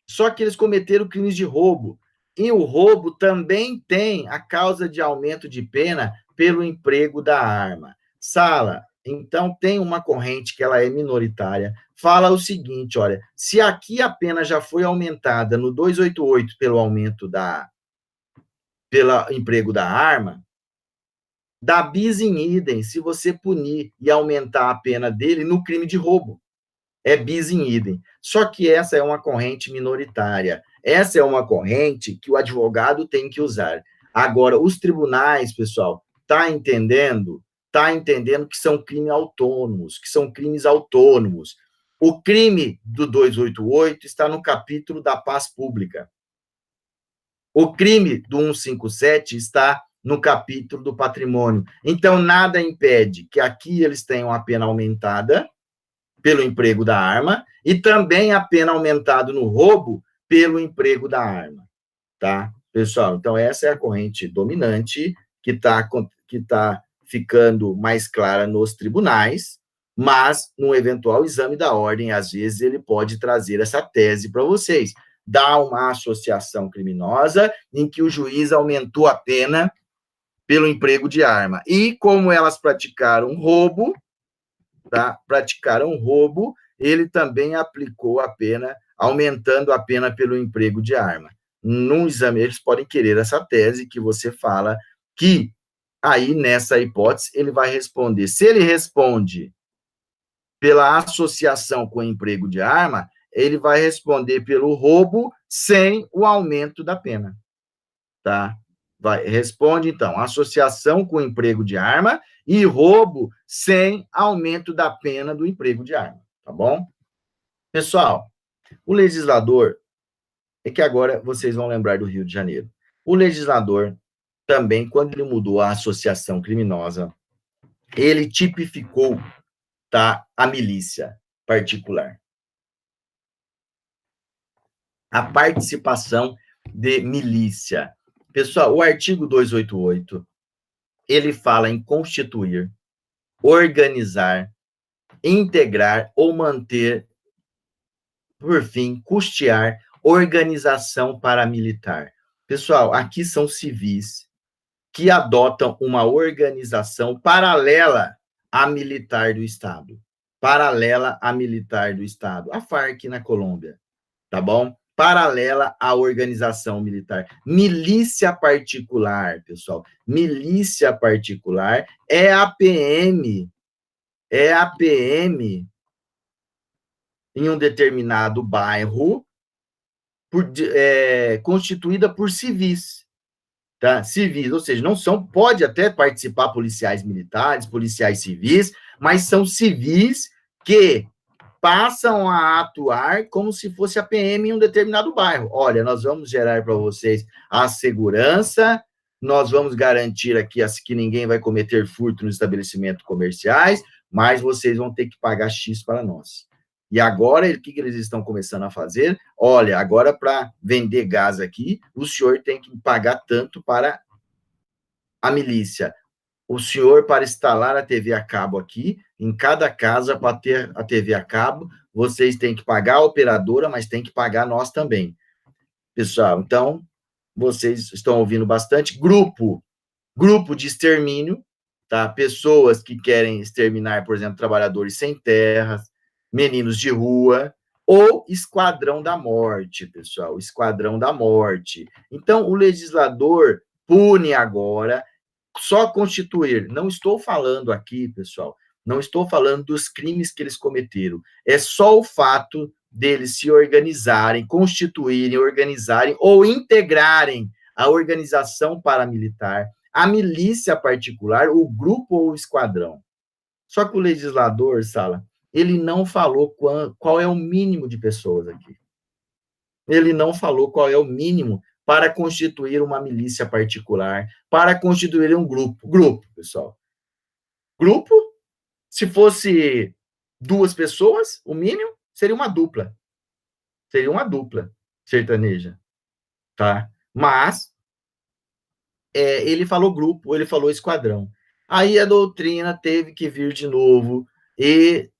Só que eles cometeram crimes de roubo. E o roubo também tem a causa de aumento de pena pelo emprego da arma. Sala, então tem uma corrente que ela é minoritária, fala o seguinte, olha, se aqui a pena já foi aumentada no 288 pelo emprego da arma, Dá bis in idem se você punir e aumentar a pena dele no crime de roubo. É bis in idem. Só que essa é uma corrente minoritária. Essa é uma corrente que o advogado tem que usar. Agora, os tribunais, pessoal, tá entendendo? Tá entendendo que são crimes autônomos, que são crimes autônomos. O crime do 288 está no capítulo da paz pública. O crime do 157 está no capítulo do patrimônio. Então, nada impede que aqui eles tenham a pena aumentada pelo emprego da arma e também a pena aumentada no roubo pelo emprego da arma, tá? Pessoal, então essa é a corrente dominante que tá ficando mais clara nos tribunais, mas no eventual exame da ordem, às vezes ele pode trazer essa tese para vocês. Dá uma associação criminosa em que o juiz aumentou a pena pelo emprego de arma. E como elas praticaram roubo, tá? Praticaram roubo, ele também aplicou a pena, aumentando a pena pelo emprego de arma. Num exame, eles podem querer essa tese que você fala que aí, nessa hipótese, ele vai responder. Se ele responde pela associação com o emprego de arma, ele vai responder pelo roubo sem o aumento da pena, tá? Responde, então, associação com emprego de arma e roubo sem aumento da pena do emprego de arma, tá bom? Pessoal, o legislador, é que agora vocês vão lembrar do Rio de Janeiro. O legislador também, quando ele mudou a associação criminosa, ele tipificou, tá, a milícia particular. A participação de milícia. Pessoal, o artigo 288, ele fala em constituir, organizar, integrar ou manter, por fim, custear organização paramilitar. Pessoal, aqui são civis que adotam uma organização paralela à militar do Estado. Paralela à militar do Estado. A FARC na Colômbia, tá bom? Paralela à organização militar. Milícia particular, pessoal. Milícia particular é a PM em um determinado bairro, constituída por civis, tá? Civis, ou seja, não são, pode até participar policiais militares, policiais civis, mas são civis que passam a atuar como se fosse a PM em um determinado bairro. Olha, nós vamos gerar para vocês a segurança, nós vamos garantir aqui que ninguém vai cometer furto nos estabelecimentos comerciais, mas vocês vão ter que pagar X para nós. E agora, o que eles estão começando a fazer? Olha, agora para vender gás aqui, o senhor tem que pagar tanto para a milícia. O senhor, para instalar a TV a cabo aqui, em cada casa, para ter a TV a cabo, vocês têm que pagar a operadora, mas tem que pagar nós também. Pessoal, então, vocês estão ouvindo bastante. Grupo de extermínio, tá? Pessoas que querem exterminar, por exemplo, trabalhadores sem terras, meninos de rua, ou esquadrão da morte, pessoal, esquadrão da morte. Então, o legislador pune agora só constituir. Não estou falando aqui, pessoal, não estou falando dos crimes que eles cometeram. É só o fato deles se organizarem, constituírem, organizarem ou integrarem a organização paramilitar, a milícia particular, o grupo ou o esquadrão. Só que o legislador, Sala, ele não falou qual é o mínimo de pessoas aqui. Ele não falou qual é o mínimo para constituir uma milícia particular, para constituir um grupo. Grupo, pessoal. Grupo, se fosse 2 pessoas, o mínimo, seria uma dupla. Seria uma dupla sertaneja, tá? Mas ele falou grupo, ele falou esquadrão. Aí a doutrina teve que vir de novo e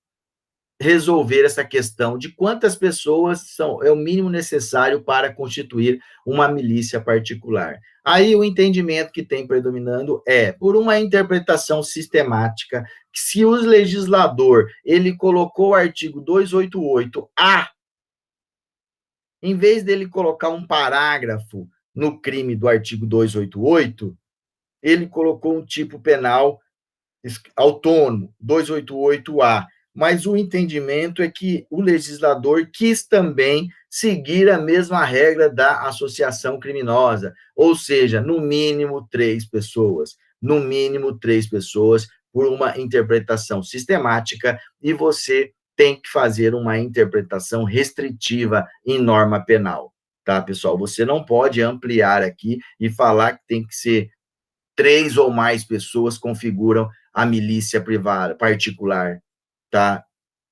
resolver essa questão de quantas pessoas é o mínimo necessário para constituir uma milícia particular. Aí o entendimento que tem predominando é por uma interpretação sistemática que se o legislador ele colocou o artigo 288-A, em vez dele colocar um parágrafo no crime do artigo 288, ele colocou um tipo penal autônomo, 288A, mas o entendimento é que o legislador quis também seguir a mesma regra da associação criminosa, ou seja, no mínimo 3 pessoas, no mínimo 3 pessoas, por uma interpretação sistemática, e você tem que fazer uma interpretação restritiva em norma penal, tá, pessoal? Você não pode ampliar aqui e falar que tem que ser 3 ou mais pessoas configuram a milícia privada, particular, tá?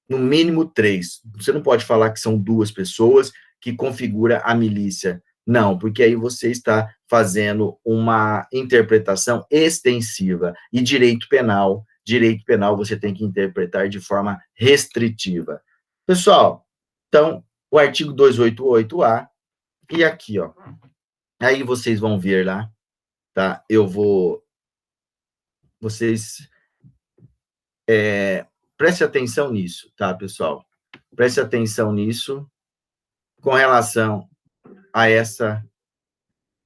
No mínimo 3. Você não pode falar que são 2 pessoas que configura a milícia. Não, porque aí você está fazendo uma interpretação extensiva. E direito penal você tem que interpretar de forma restritiva. Pessoal, então, o artigo 288A, e aqui, ó, aí vocês vão ver lá, tá? Vocês preste atenção nisso, tá, pessoal? Preste atenção nisso com relação a essa.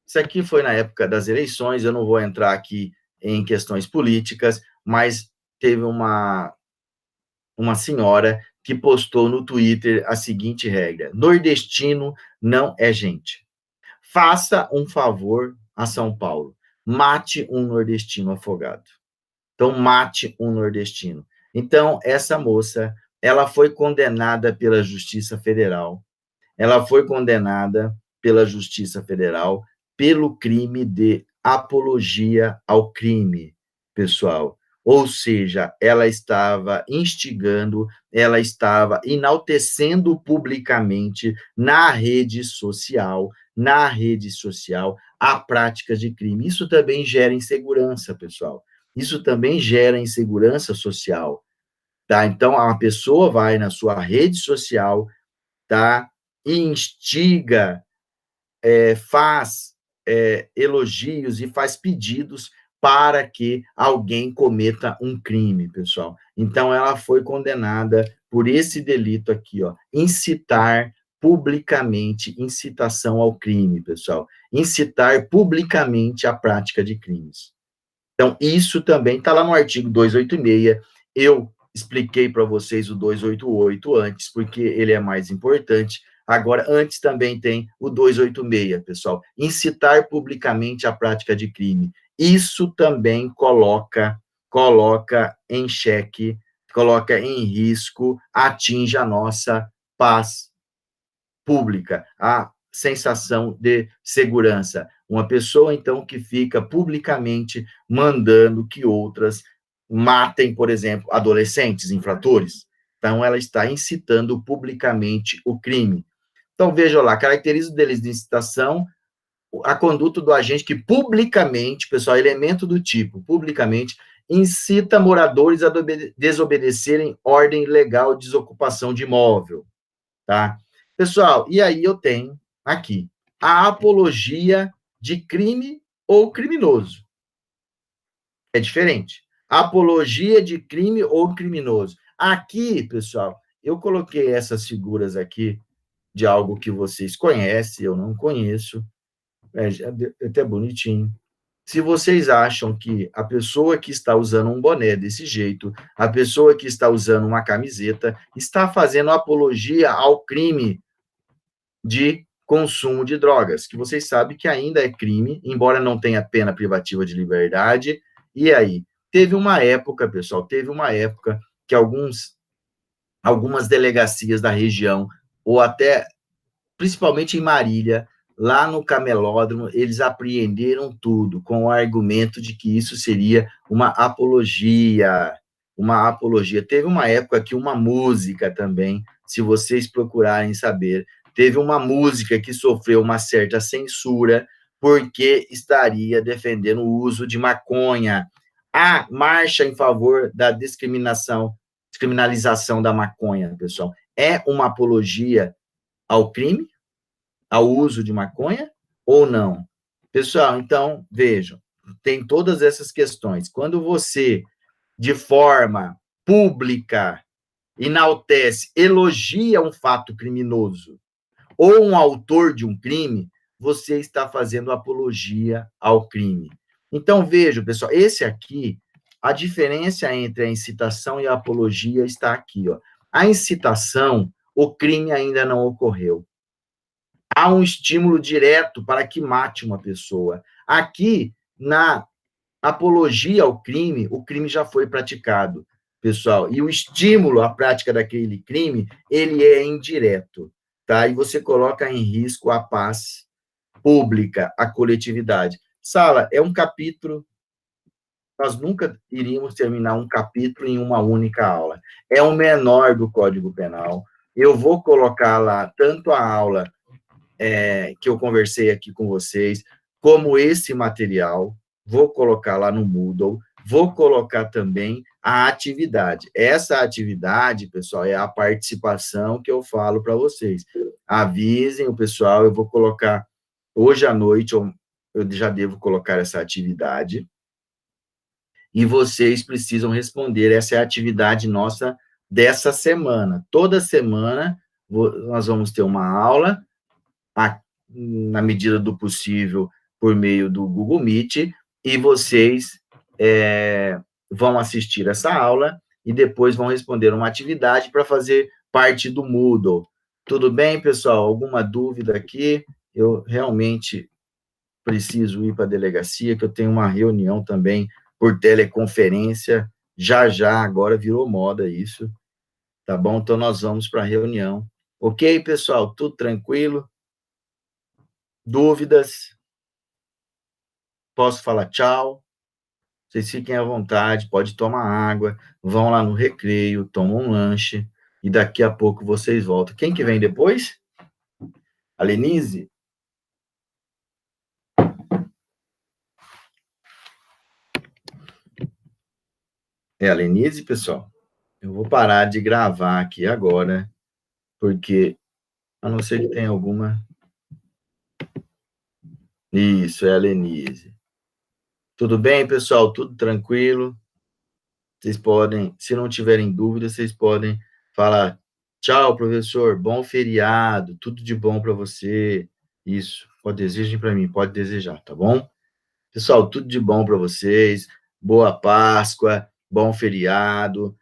Isso aqui foi na época das eleições, eu não vou entrar aqui em questões políticas, mas teve uma senhora que postou no Twitter a seguinte regra: nordestino não é gente. Faça um favor a São Paulo, mate um nordestino afogado. Então, mate um nordestino. Então, essa moça, ela foi condenada pela Justiça Federal. Ela foi condenada pela Justiça Federal pelo crime de apologia ao crime, pessoal. Ou seja, ela estava instigando, ela estava enaltecendo publicamente na rede social, a prática de crime. Isso também gera insegurança, pessoal. Isso também gera insegurança social, tá? Então, a pessoa vai na sua rede social, tá? E instiga, faz elogios e faz pedidos para que alguém cometa um crime, pessoal. Então, ela foi condenada por esse delito aqui, ó, incitar publicamente, incitação ao crime, pessoal. Incitar publicamente a prática de crimes. Então, isso também está lá no artigo 286. Eu expliquei para vocês o 288 antes, porque ele é mais importante. Agora, antes também tem o 286, pessoal. Incitar publicamente a prática de crime. Isso também coloca em xeque, coloca em risco, atinge a nossa paz pública, a sensação de segurança. Uma pessoa, então, que fica publicamente mandando que outras matem, por exemplo, adolescentes infratores. Então, ela está incitando publicamente o crime. Então, veja lá, caracteriza o delito de incitação a conduta do agente que publicamente, pessoal, elemento do tipo, publicamente, incita moradores a desobedecerem ordem legal de desocupação de imóvel, tá? Pessoal, e aí eu tenho aqui a apologia de crime ou criminoso. É diferente. Apologia de crime ou criminoso. Aqui, pessoal, eu coloquei essas figuras aqui de algo que vocês conhecem, eu não conheço, é até bonitinho. Se vocês acham que a pessoa que está usando um boné desse jeito, a pessoa que está usando uma camiseta, está fazendo apologia ao crime de consumo de drogas, que vocês sabem que ainda é crime, embora não tenha pena privativa de liberdade. E aí? Teve uma época, pessoal, que algumas delegacias da região, ou até, principalmente em Marília, lá no Camelódromo, eles apreenderam tudo, com o argumento de que isso seria uma apologia. Uma apologia. Teve uma época que uma música também, se vocês procurarem saber, teve uma música que sofreu uma certa censura porque estaria defendendo o uso de maconha. A marcha em favor da descriminalização da maconha, pessoal, é uma apologia ao crime, ao uso de maconha ou não? Pessoal, então, vejam, tem todas essas questões. Quando você, de forma pública, enaltece, elogia um fato criminoso ou um autor de um crime, você está fazendo apologia ao crime. Então, veja, pessoal, esse aqui, a diferença entre a incitação e a apologia está aqui, ó. A incitação, o crime ainda não ocorreu. Há um estímulo direto para que mate uma pessoa. Aqui, na apologia ao crime, o crime já foi praticado, pessoal. E o estímulo à prática daquele crime, ele é indireto, tá? E você coloca em risco a paz pública, a coletividade. Sala, é um capítulo, nós nunca iríamos terminar um capítulo em uma única aula. É o menor do Código Penal. Eu vou colocar lá tanto a aula que eu conversei aqui com vocês, como esse material, vou colocar lá no Moodle, vou colocar também a atividade. Essa atividade, pessoal, é a participação que eu falo para vocês. Avisem o pessoal, eu vou colocar hoje à noite, eu já devo colocar essa atividade, e vocês precisam responder. Essa é a atividade nossa dessa semana. Toda semana nós vamos ter uma aula, na medida do possível, por meio do Google Meet, e vocês vão assistir essa aula e depois vão responder uma atividade para fazer parte do Moodle. Tudo bem, pessoal? Alguma dúvida aqui? Eu realmente preciso ir para a delegacia, que eu tenho uma reunião também por teleconferência, já, agora virou moda isso, tá bom? Então, nós vamos para a reunião. Ok, pessoal? Tudo tranquilo? Dúvidas? Posso falar tchau? Vocês fiquem à vontade, pode tomar água, vão lá no recreio, tomam um lanche, e daqui a pouco vocês voltam. Quem que vem depois? A Lenise? É a Lenise, pessoal? Eu vou parar de gravar aqui agora, porque, a não ser que tenha alguma... Isso, é a Lenise. Tudo bem, pessoal? Tudo tranquilo? Vocês podem, se não tiverem dúvidas, vocês podem falar: tchau, professor, bom feriado, tudo de bom para você. Isso, pode desejem para mim, pode desejar, tá bom? Pessoal, tudo de bom para vocês, boa Páscoa, bom feriado,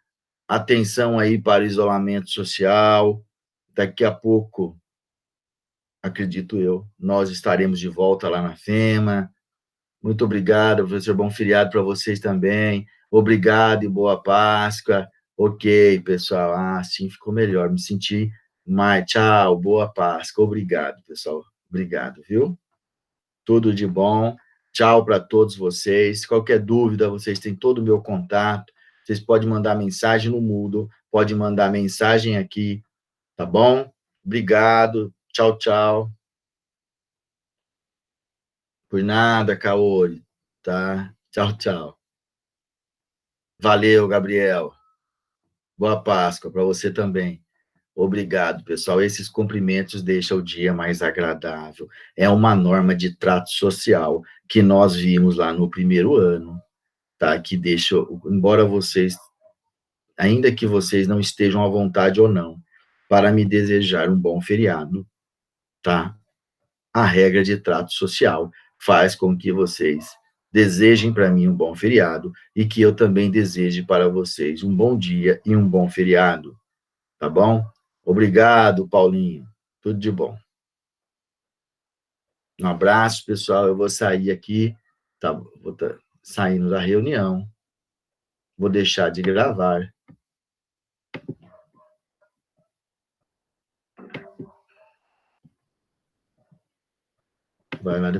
atenção aí para o isolamento social. Daqui a pouco, acredito eu, nós estaremos de volta lá na FEMA. Muito obrigado, professor. Bom feriado para vocês também. Obrigado e boa Páscoa. Ok, pessoal. Ah, sim, ficou melhor. Me senti mais. Tchau, boa Páscoa. Obrigado, pessoal. Obrigado, viu? Tudo de bom. Tchau para todos vocês. Qualquer dúvida, vocês têm todo o meu contato. Vocês podem mandar mensagem no Moodle, pode mandar mensagem aqui, tá bom? Obrigado. Tchau, tchau. Por nada, Kaori, tá? Tchau, tchau. Valeu, Gabriel. Boa Páscoa para você também. Obrigado, pessoal. Esses cumprimentos deixam o dia mais agradável. É uma norma de trato social que nós vimos lá no primeiro ano, tá? Que deixa, embora vocês, ainda que vocês não estejam à vontade ou não, para me desejar um bom feriado, tá? A regra de trato social faz com que vocês desejem para mim um bom feriado e que eu também deseje para vocês um bom dia e um bom feriado, tá bom? Obrigado, Paulinho. Tudo de bom. Um abraço, pessoal. Eu vou sair aqui, tá? Vou saindo da reunião. Vou deixar de gravar. Vai lá depois.